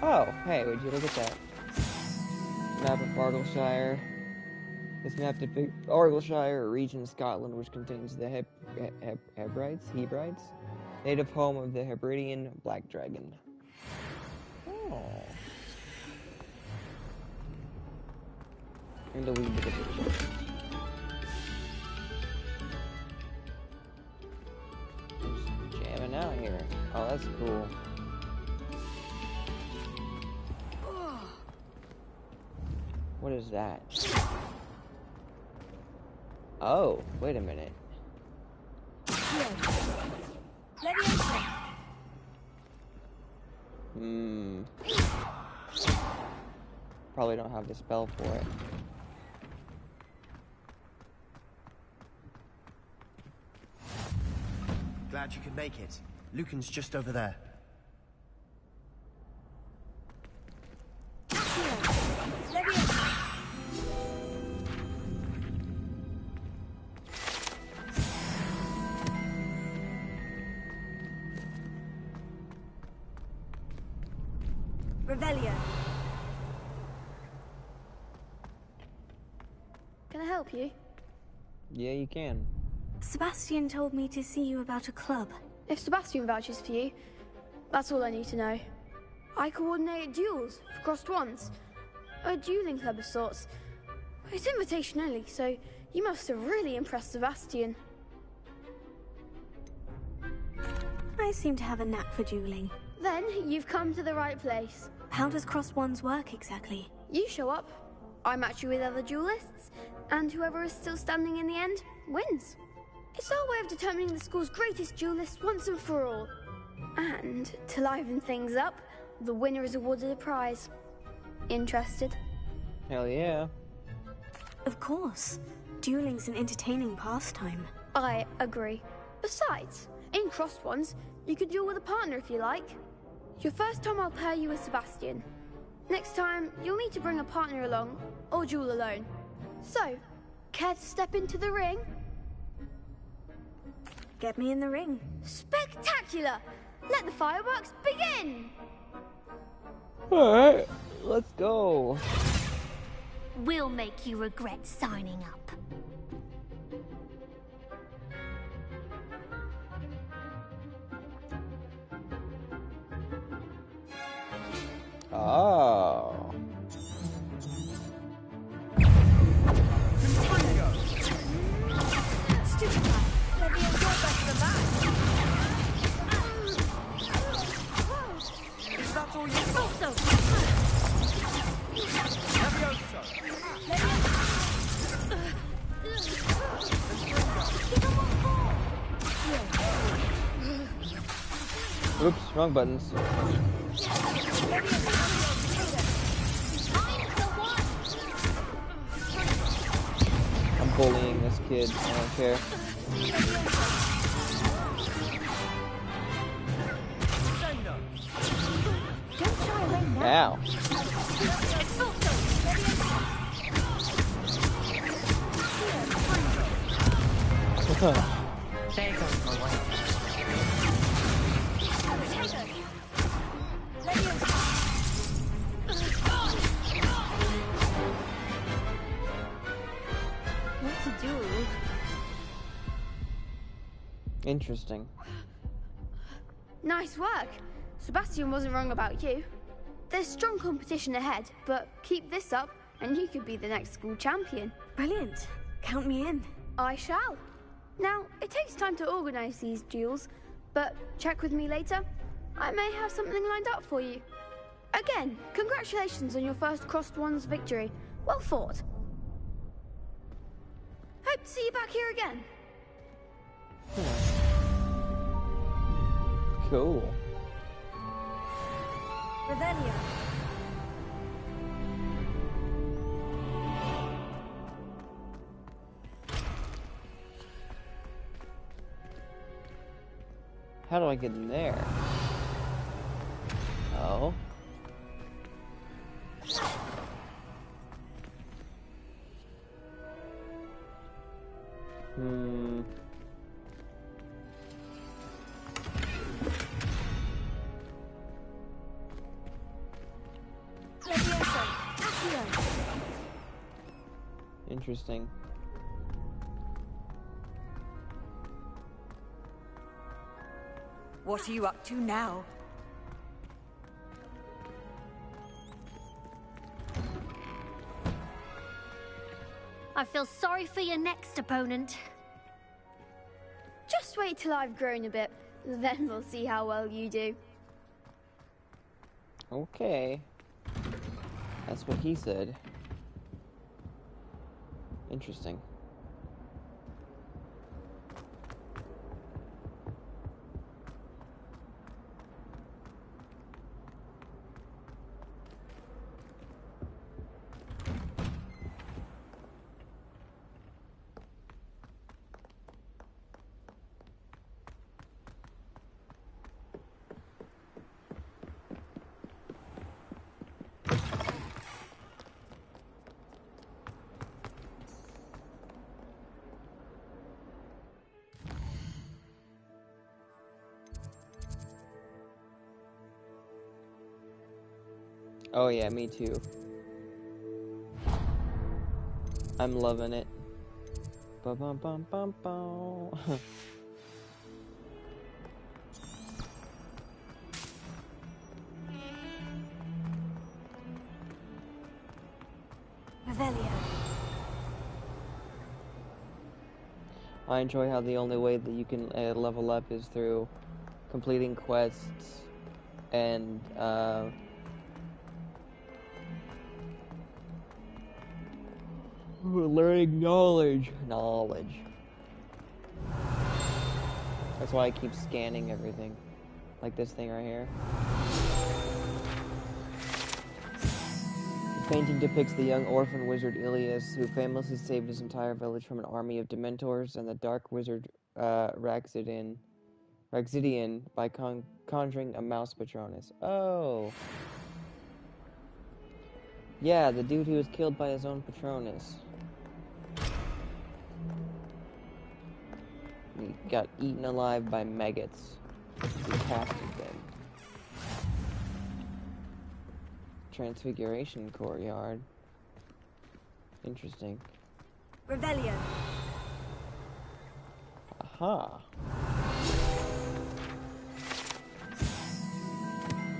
Oh, hey, would you look at that? Map of Argyllshire. This map depicts Argyllshire, a region of Scotland which contains the Hebrides, native home of the Hebridean black dragon. Oh. And a wee bit of picture. Just jamming out here. Oh, that's cool. What is that? Oh, wait a minute. Probably don't have the spell for it. Glad you could make it. Lucan's just over there. Revelio. Can I help you? Yeah, you can. Sebastian told me to see you about a club. If Sebastian vouches for you, that's all I need to know. I coordinate duels for crossed ones. A dueling club of sorts. It's invitation only, so you must have really impressed Sebastian. I seem to have a knack for dueling. Then you've come to the right place. How does crossed ones work exactly? You show up, I match you with other duelists, and whoever is still standing in the end wins. It's our way of determining the school's greatest duelist once and for all. And to liven things up, the winner is awarded a prize. Interested? Hell yeah. Of course. Dueling's an entertaining pastime. I agree. Besides, in crossed ones, you could duel with a partner if you like. Your first time I'll pair you with Sebastian. Next time, you'll need to bring a partner along, or duel alone. So, care to step into the ring? Get me in the ring. Spectacular! Let the fireworks begin! Alright, let's go. We'll make you regret signing up. Oh. Oops, wrong buttons. I'm bullying this kid, I don't care. Ow. There goes my way. What's a duel? Interesting. Nice work. Sebastian wasn't wrong about you. There's strong competition ahead, but keep this up and you could be the next school champion. Brilliant. Count me in. I shall. Now, it takes time to organize these duels, but check with me later. I may have something lined up for you. Again, congratulations on your first crossed ones victory. Well fought. Hope to see you back here again. Cool. Revelio. How do I get in there? Oh. Interesting. What are you up to now? I feel sorry for your next opponent. Just wait till I've grown a bit. Then we'll see how well you do. Okay. That's what he said. Interesting. Oh yeah, me too. I'm loving it. Ba bum bum bum bum. Revelio. I enjoy how the only way that you can level up is through completing quests and learning knowledge. That's why I keep scanning everything. Like this thing right here. The painting depicts the young orphan wizard Ilias, who famously saved his entire village from an army of Dementors and the dark wizard Raxidian by conjuring a mouse Patronus. Oh. Yeah, the dude who was killed by his own Patronus. He got eaten alive by maggots. Decapitated them. Transfiguration courtyard. Interesting. Revelio. Aha.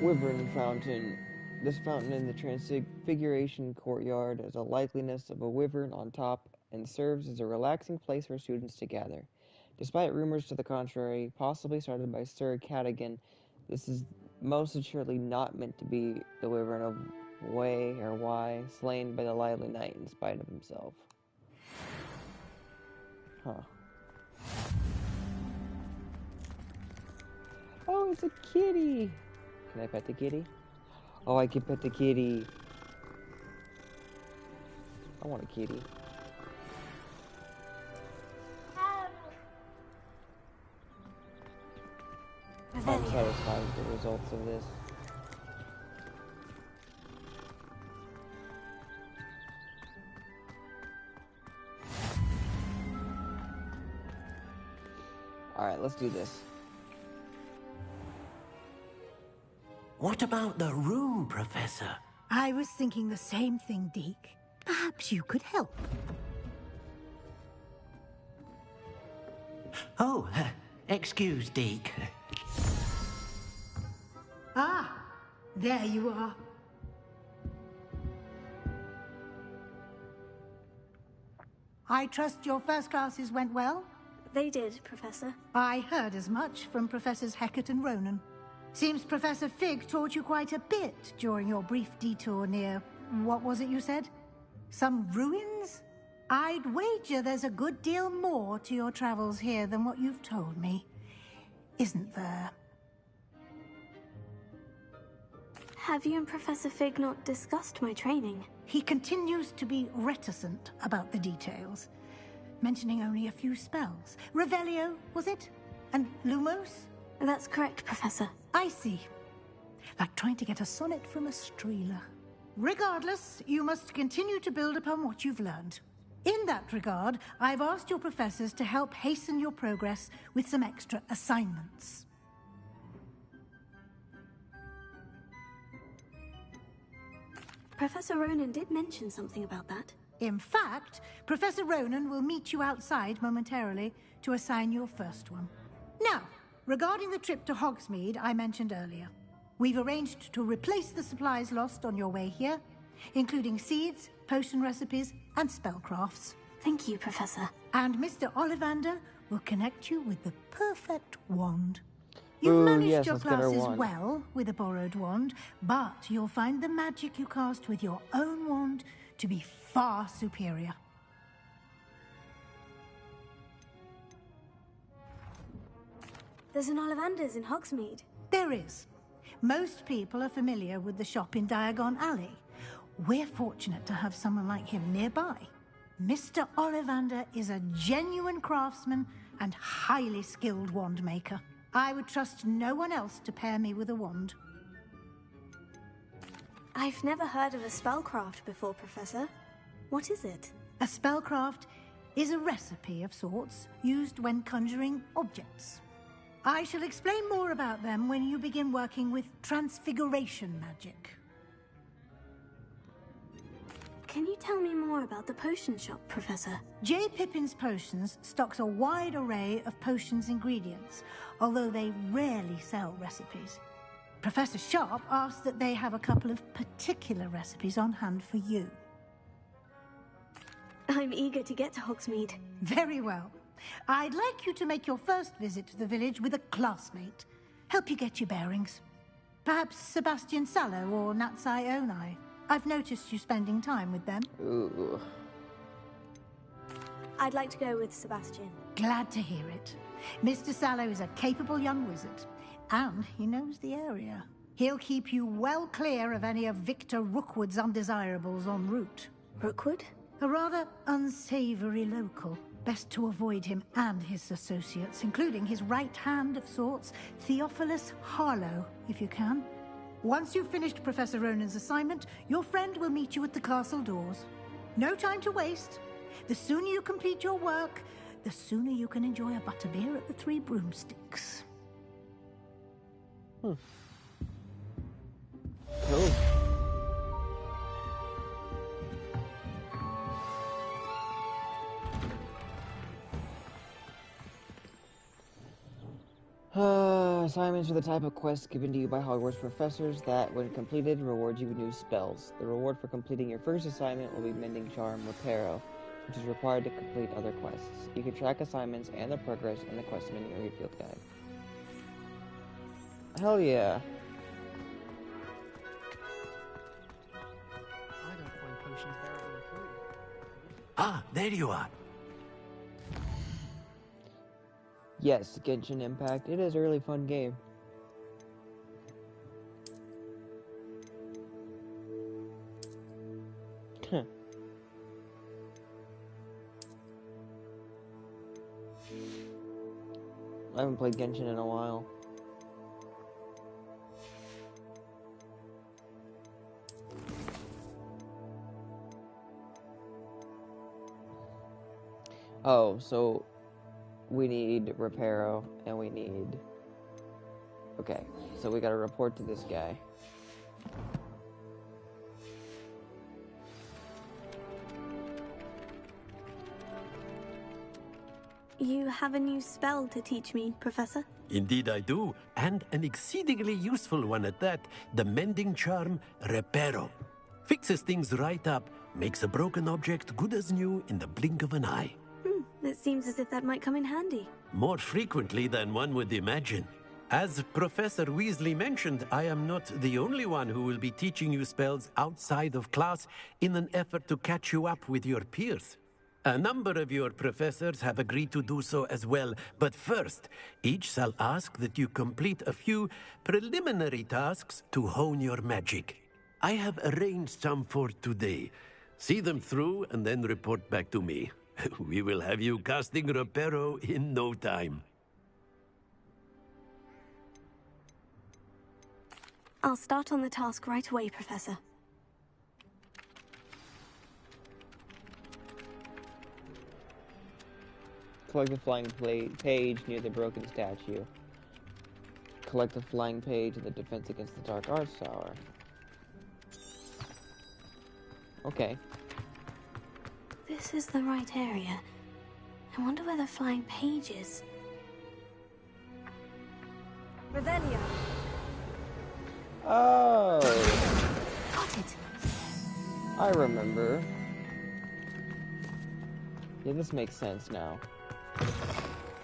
Wyvern Fountain. This fountain in the Transfiguration courtyard has a likeliness of a wyvern on top and serves as a relaxing place for students to gather. Despite rumors to the contrary, possibly started by Sir Cadogan, this is most assuredly not meant to be the wyvern of Y, slain by the lively knight in spite of himself. Huh. Oh, it's a kitty! Can I pet the kitty? Oh, I can pet the kitty. I want a kitty. I'm satisfied with the results of this. Alright, let's do this. What about the room, Professor? I was thinking the same thing, Deke. Perhaps you could help. Oh, excuse, Deke. Ah, there you are. I trust your first classes went well? They did, Professor. I heard as much from Professors Hecat and Ronan. Seems Professor Fig taught you quite a bit during your brief detour near... what was it you said? Some ruins? I'd wager there's a good deal more to your travels here than what you've told me. Isn't there? Have you and Professor Fig not discussed my training? He continues to be reticent about the details, mentioning only a few spells. Revelio, was it? And Lumos? That's correct, Professor. I see. Like trying to get a sonnet from a streeler. Regardless, you must continue to build upon what you've learned. In that regard, I've asked your professors to help hasten your progress with some extra assignments. Professor Ronan did mention something about that. In fact, Professor Ronan will meet you outside momentarily to assign your first one. Now, regarding the trip to Hogsmeade I mentioned earlier, we've arranged to replace the supplies lost on your way here, including seeds, potion recipes, and spellcrafts. Thank you, Professor. And Mr. Ollivander will connect you with the perfect wand. You've managed yes, your let's get our classes wand. well with a borrowed wand, but you'll find the magic you cast with your own wand to be far superior. There's an Ollivander's in Hogsmeade. There is. Most people are familiar with the shop in Diagon Alley. We're fortunate to have someone like him nearby. Mr. Ollivander is a genuine craftsman and highly skilled wand maker. I would trust no one else to pair me with a wand. I've never heard of a spellcraft before, Professor. What is it? A spellcraft is a recipe of sorts used when conjuring objects. I shall explain more about them when you begin working with transfiguration magic. Can you tell me more about the potion shop, Professor? J. Pippin's Potions stocks a wide array of potions ingredients, although they rarely sell recipes. Professor Sharp asked that they have a couple of particular recipes on hand for you. I'm eager to get to Hogsmeade. Very well. I'd like you to make your first visit to the village with a classmate. Help you get your bearings. Perhaps Sebastian Sallow or Natsai Onai. I've noticed you spending time with them. Ooh. I'd like to go with Sebastian. Glad to hear it. Mr. Sallow is a capable young wizard, and he knows the area. He'll keep you well clear of any of Victor Rookwood's undesirables en route. Rookwood? A rather unsavory local. Best to avoid him and his associates, including his right hand of sorts, Theophilus Harlow, if you can. Once you've finished Professor Ronan's assignment, your friend will meet you at the castle doors. No time to waste. The sooner you complete your work, the sooner you can enjoy a butterbeer at the Three Broomsticks. Cool. Assignments are the type of quests given to you by Hogwarts professors that, when completed, reward you with new spells. The reward for completing your first assignment will be Mending Charm Reparo, which is required to complete other quests. You can track assignments and their progress in the quest menu or your field guide. Hell yeah. I don't find potions very important. Ah, there you are. Yes, Genshin Impact. It is a really fun game. I haven't played Genshin in a while. Oh, so we need Reparo, and we need... Okay, so we gotta report to this guy. You have a new spell to teach me, Professor? Indeed I do, and an exceedingly useful one at that, the Mending Charm Reparo. Fixes things right up, makes a broken object good as new in the blink of an eye. It seems as if that might come in handy. More frequently than one would imagine. As Professor Weasley mentioned, I am not the only one who will be teaching you spells outside of class in an effort to catch you up with your peers. A number of your professors have agreed to do so as well, but first, each shall ask that you complete a few preliminary tasks to hone your magic. I have arranged some for today. See them through and then report back to me. We will have you casting Reparo in no time. I'll start on the task right away, Professor. Collect the flying page near the broken statue. Collect the flying page in the Defense Against the Dark Arts Tower. Okay. This is the right area. I wonder where the flying page is. Revelio. Oh! Got it. I remember. Yeah, this makes sense now. The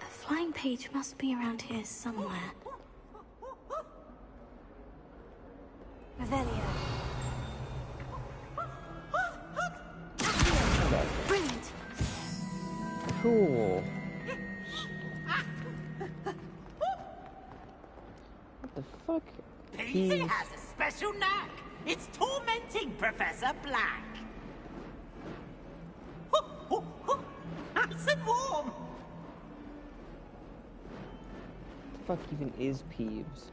flying page must be around here somewhere. Cool. What the fuck? Peasy has a special knack. It's tormenting Professor Black. Nice and warm. What the fuck even is Peeves?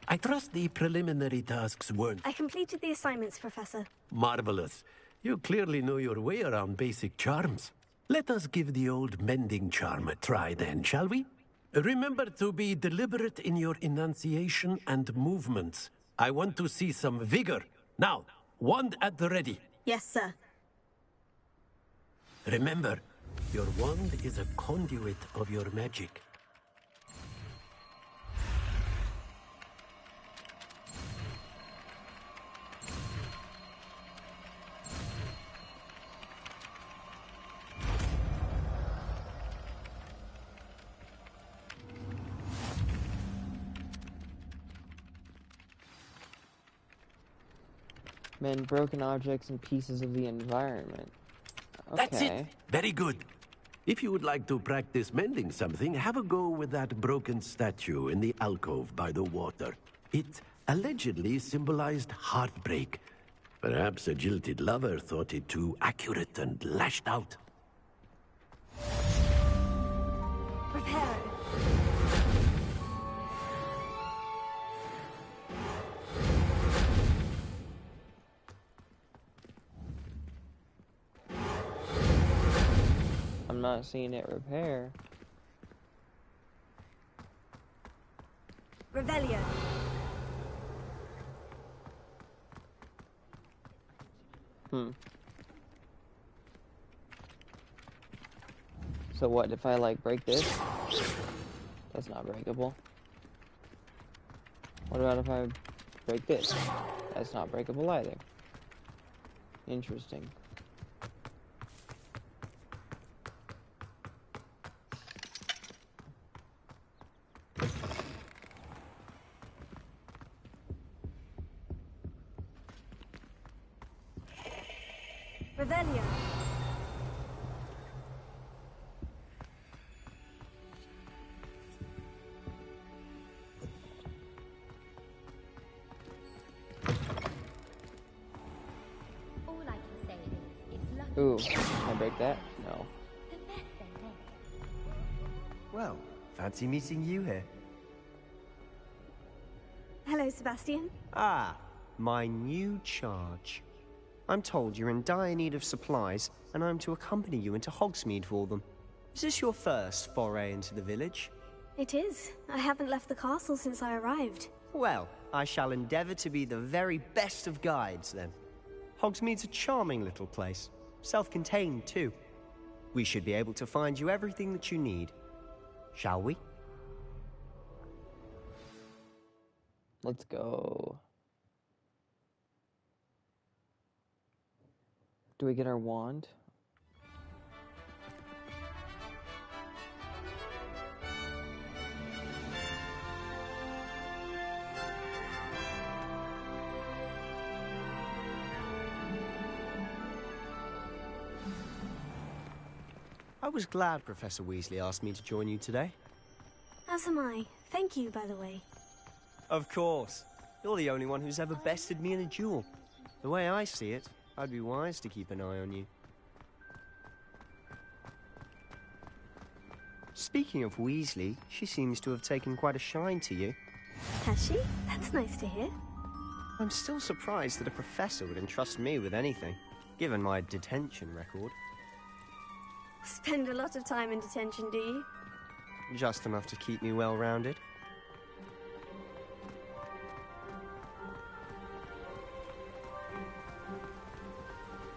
I trust the preliminary tasks weren't I completed the assignments, Professor. marvelous. You clearly know your way around basic charms. Let us give the old mending charm a try then, shall we? Remember to be deliberate in your enunciation and movements. I want to see some vigor. Now, wand at the ready. Yes, sir. Remember, your wand is a conduit of your magic. Mend broken objects and pieces of the environment. Okay. That's it. Very good. If you would like to practice mending something, have a go with that broken statue in the alcove by the water. It allegedly symbolized heartbreak. Perhaps a jilted lover thought it too accurate and lashed out. Prepare. I'm not seeing it repair. Revelio. So what if I like break this? That's not breakable. What about if I break this? That's not breakable either. Interesting. Revelio. All I can say is, it's lucky. Ooh, can I break that? No. The best they make. Well, fancy meeting you here. Hello, Sebastian. Ah, my new charge. I'm told you're in dire need of supplies, and I'm to accompany you into Hogsmeade for them. Is this your first foray into the village? It is. I haven't left the castle since I arrived. Well, I shall endeavour to be the very best of guides, then. Hogsmeade's a charming little place. Self-contained, too. We should be able to find you everything that you need. Shall we? Let's go. Do we get our wand? I was glad Professor Weasley asked me to join you today. As am I. Thank you, by the way. Of course. You're the only one who's ever bested me in a duel. The way I see it, I'd be wise to keep an eye on you. Speaking of Weasley, she seems to have taken quite a shine to you. Has she? That's nice to hear. I'm still surprised that a professor would entrust me with anything, given my detention record. Spend a lot of time in detention, do you? Just enough to keep me well-rounded.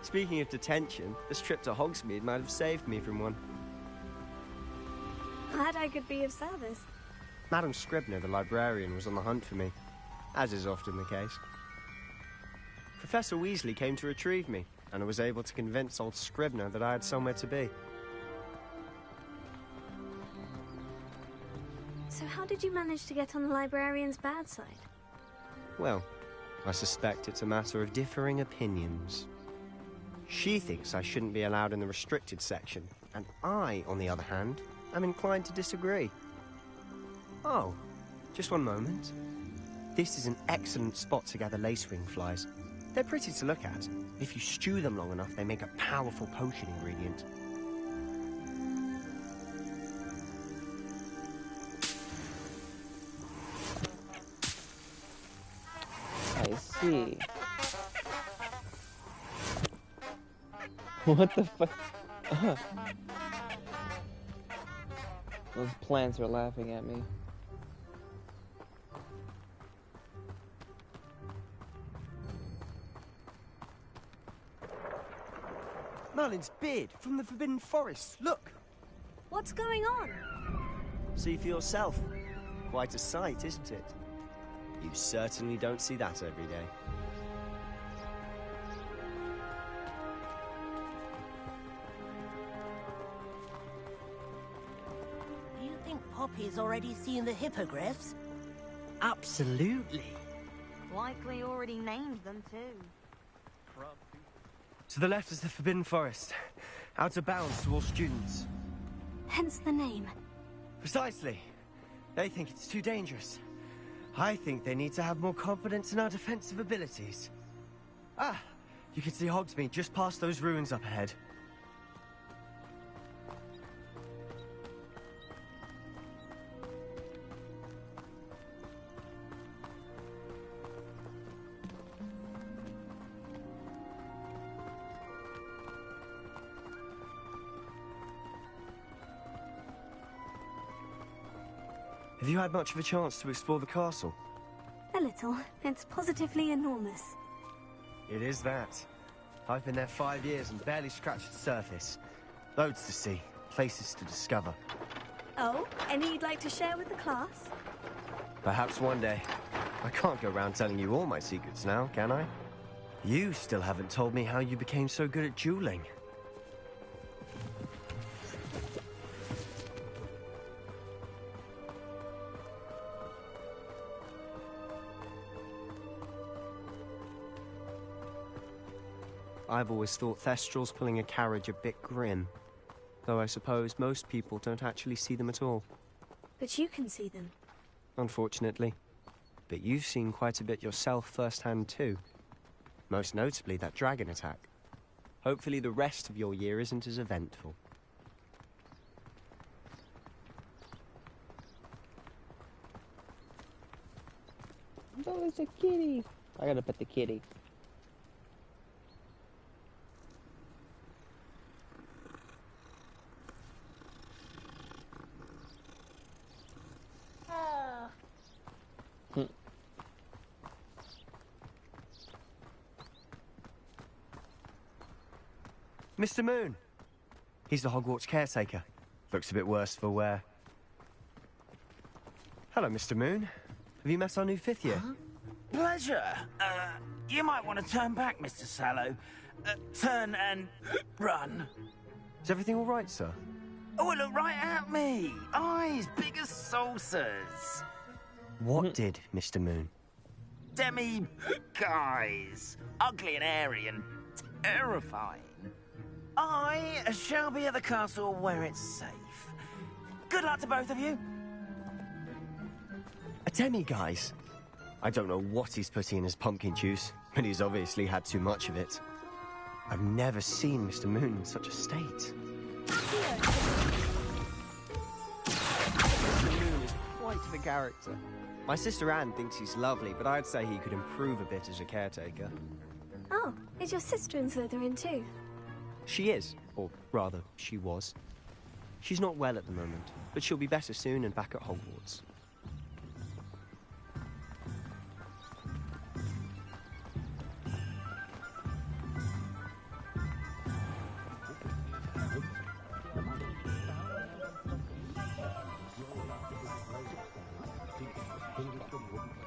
Speaking of detention, this trip to Hogsmeade might have saved me from one. Glad I could be of service. Madam Scribner, the librarian, was on the hunt for me, as is often the case. Professor Weasley came to retrieve me, and I was able to convince old Scribner that I had somewhere to be. So how did you manage to get on the librarian's bad side? Well, I suspect it's a matter of differing opinions. She thinks I shouldn't be allowed in the restricted section, and I, on the other hand, am inclined to disagree. Oh, just one moment. This is an excellent spot to gather lacewing flies. They're pretty to look at. If you stew them long enough, they make a powerful potion ingredient. I see. What the fuck? Those plants are laughing at me. Merlin's beard from the Forbidden Forest. Look! What's going on? See for yourself. Quite a sight, isn't it? You certainly don't see that every day. Do you think Poppy's already seen the hippogriffs? Absolutely. Likely already named them too. To the left is the Forbidden Forest. Out of bounds to all students. Hence the name. Precisely. They think it's too dangerous. I think they need to have more confidence in our defensive abilities. Ah, you can see Hogsmeade just past those ruins up ahead. Have you had much of a chance to explore the castle? A little. It's positively enormous. It is that. I've been there 5 years and barely scratched the surface. Loads to see, places to discover. Oh, any you'd like to share with the class? Perhaps one day. I can't go around telling you all my secrets now, can I? You still haven't told me how you became so good at dueling. I've always thought Thestrals pulling a carriage a bit grim. Though I suppose most people don't actually see them at all. But you can see them. Unfortunately. But you've seen quite a bit yourself firsthand too. Most notably that dragon attack. Hopefully the rest of your year isn't as eventful. Oh, it's a kitty. I gotta pet the kitty. Mr. Moon! He's the Hogwarts caretaker. Looks a bit worse for wear. Hello, Mr. Moon. Have you met our new 5th year? Pleasure. You might want to turn back, Mr. Sallow. Turn and run. Is everything all right, sir? Oh, look right at me. Eyes big as saucers. What did, Mr. Moon? Guys. Ugly and airy and terrifying. I shall be at the castle where it's safe. Good luck to both of you. A demi-guise? I don't know what he's putting in his pumpkin juice, but he's obviously had too much of it. I've never seen Mr. Moon in such a state. Mr. Moon is quite the character. My sister Anne thinks he's lovely, but I'd say he could improve a bit as a caretaker. Oh, is your sister in Slytherin too? She is, or rather, she was. She's not well at the moment, but she'll be better soon and back at Hogwarts.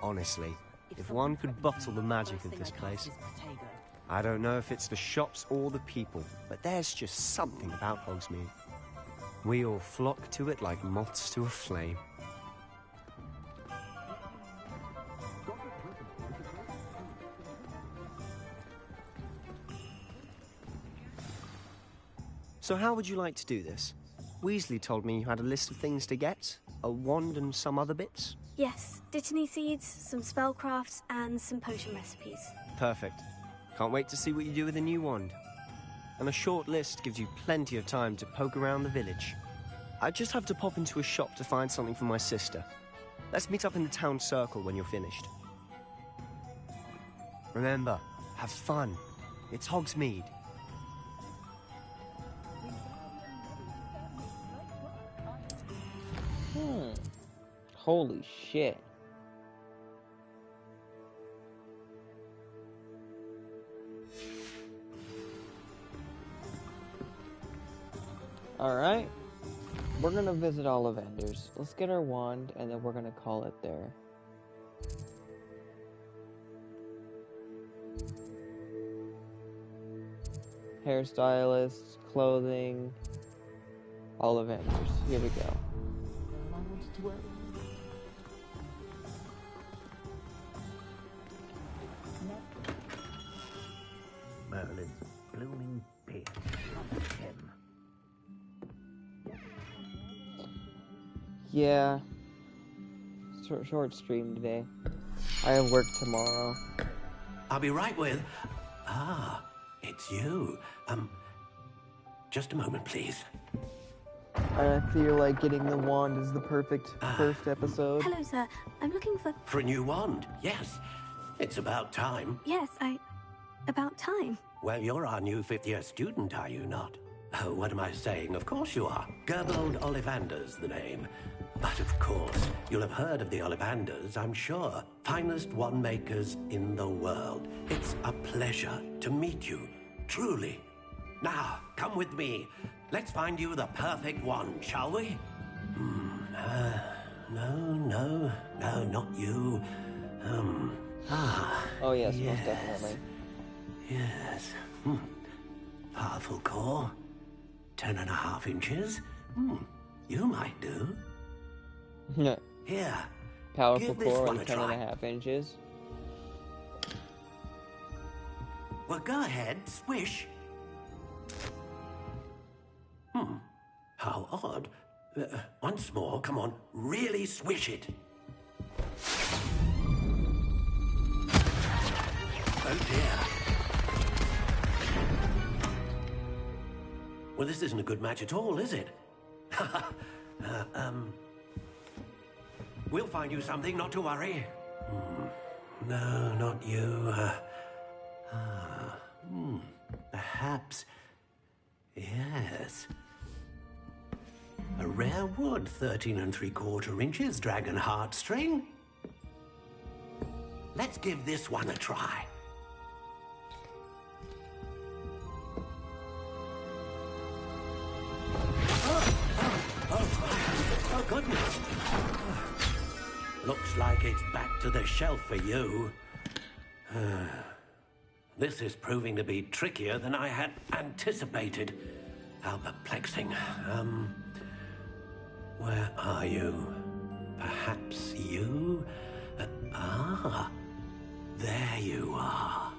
Honestly, if one could bottle the magic of this place... I don't know if it's the shops or the people, but there's just something about Hogsmeade. We all flock to it like moths to a flame. So how would you like to do this? Weasley told me you had a list of things to get, a wand and some other bits. Yes, dittany seeds, some spellcrafts, and some potion recipes. Perfect. Can't wait to see what you do with the new wand. And a short list gives you plenty of time to poke around the village. I just have to pop into a shop to find something for my sister. Let's meet up in the town circle when you're finished. Remember, have fun. It's Hogsmeade. Holy shit. Alright. We're gonna visit Ollivanders. Let's get our wand, and then we're gonna call it there. Hairstylists, clothing, Ollivanders. Here we go. Merlin's blooming pig. Him. Yeah. Short stream today. I have work tomorrow. I'll be right with... Ah, it's you. Just a moment, please. I feel like getting the wand is the perfect first episode. Hello, sir. I'm looking for... For a new wand, yes. It's about time. Yes, about time. Well, you're our new fifth-year student, are you not? Oh, what am I saying? Of course you are. Gerbold Ollivander's the name. But of course, you'll have heard of the Ollivanders, I'm sure. Finest wand makers in the world. It's a pleasure to meet you, truly. Now, come with me. Let's find you the perfect wand, shall we? No, not you. Oh yes, most definitely. Yes. Powerful core. 10.5 inches. You might do. Here. Powerful give this core one and a try. 10.5 inches. Well, go ahead, swish. How odd. Once more, come on, really swish it. Oh dear. Well, this isn't a good match at all, is it? We'll find you something, not to worry. No, not you. Perhaps... Yes. A rare wood, 13 3/4 inches, dragon heartstring. Let's give this one a try. Oh, goodness. Looks like it's back to the shelf for you. This is proving to be trickier than I had anticipated. How perplexing. Where are you? Perhaps you? There you are.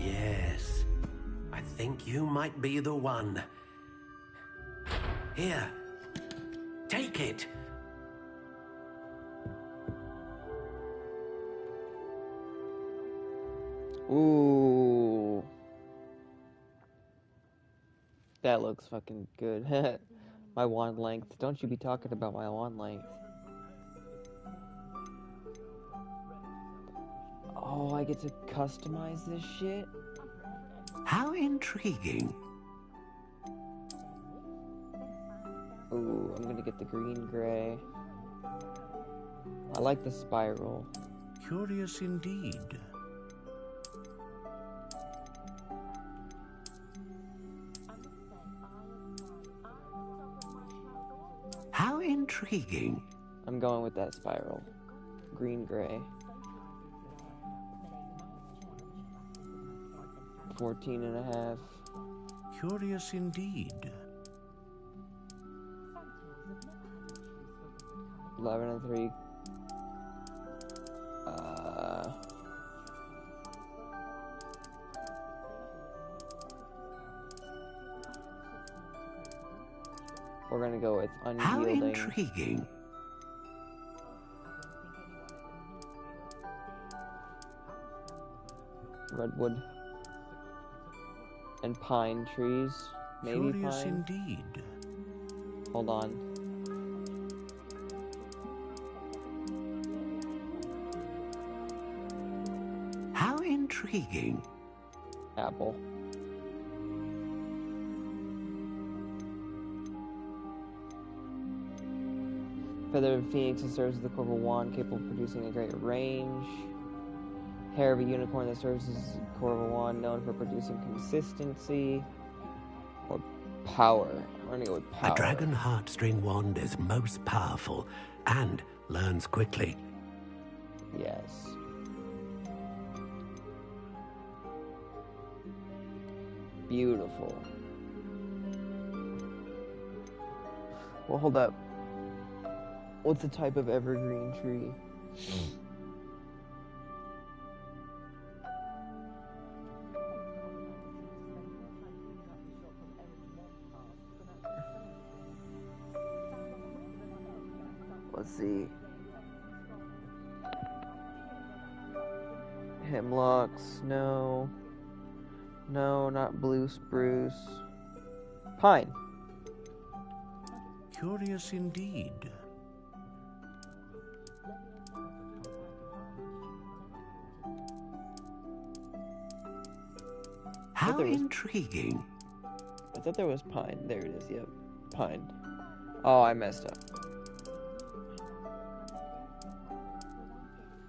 Yes, I think you might be the one. Here, take it. Ooh. That looks fucking good. My wand length. Don't you be talking about my wand length. Oh, I get to customize this shit? How intriguing. Ooh, I'm gonna get the green-gray. I like the spiral. Curious indeed. How intriguing. I'm going with that spiral. Green-gray. 14.5. Curious indeed. 11 3. gonna go with unyielding. How intriguing. Redwood. And pine trees. Maybe Curious pine. indeed. Hold on. How intriguing. Apple. Feather of Phoenix that serves as the core of a wand capable of producing a great range. Hair of a unicorn that serves as the core of a wand known for producing consistency. Or power. We're gonna go with power. A dragon heartstring wand is most powerful and learns quickly. Yes. Beautiful. Well, hold up. What's the type of evergreen tree? Let's see. Hemlocks, no. No, not blue spruce. Pine. Curious indeed. How intriguing. I thought there was pine. There it is, yep. Pine. Oh, I messed up.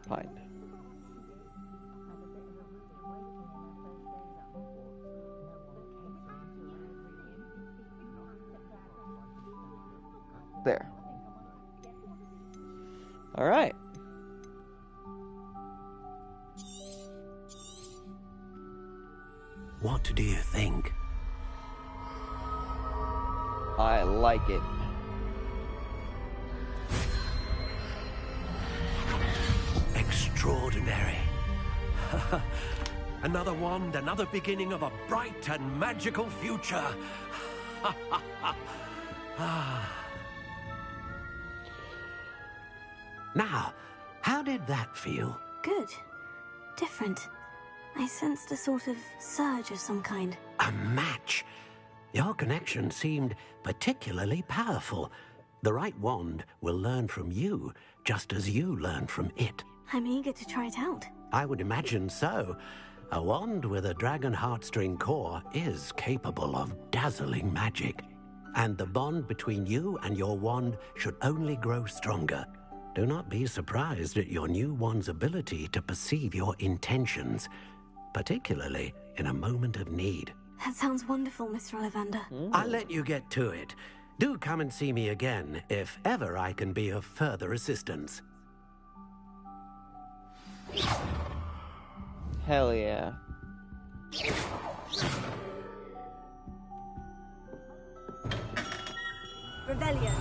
Pine. There. All right. What do you think? I like it. Extraordinary. Another wand, another beginning of a bright and magical future. Now, how did that feel? Good. Different. I sensed a sort of surge of some kind. A match. Your connection seemed particularly powerful. The right wand will learn from you, just as you learn from it. I'm eager to try it out. I would imagine so. A wand with a dragon heartstring core is capable of dazzling magic. And the bond between you and your wand should only grow stronger. Do not be surprised at your new wand's ability to perceive your intentions, particularly in a moment of need. That sounds wonderful, Mr. Ollivander. I'll let you get to it. Do come and see me again if ever I can be of further assistance. Hell yeah. Revelio.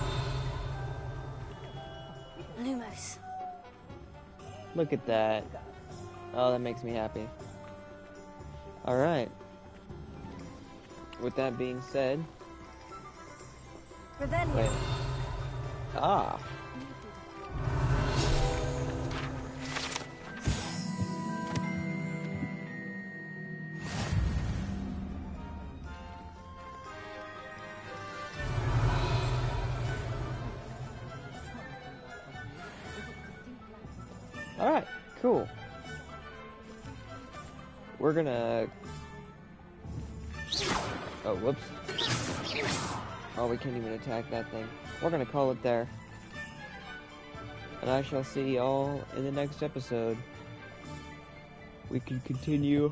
Lumos. Look at that. Oh, that makes me happy. Alright. With that being said... Revelio. Wait. Ah. Alright, cool. We're gonna... Oh, whoops. Oh, we can't even attack that thing. We're gonna call it there. And I shall see y'all in the next episode. We can continue.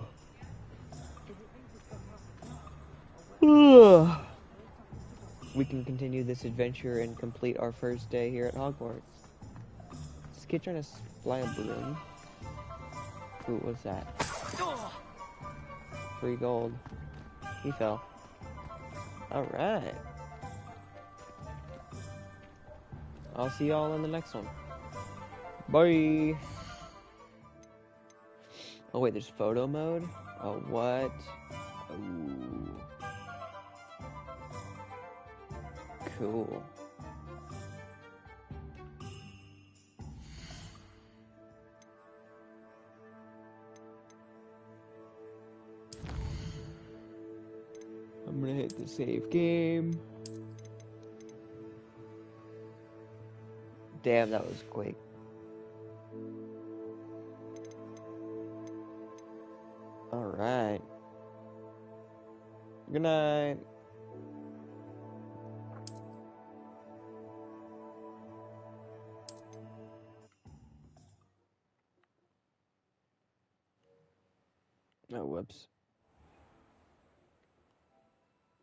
We can continue this adventure and complete our first day here at Hogwarts. Is this kid trying to fly a balloon? Ooh, what's that? Free gold. He fell. Alright. I'll see y'all in the next one. Bye! Oh wait, there's photo mode? Oh, what? Ooh. Cool. I'm gonna hit the save game. Damn, that was quick. Alright. Good night. Oh, whoops.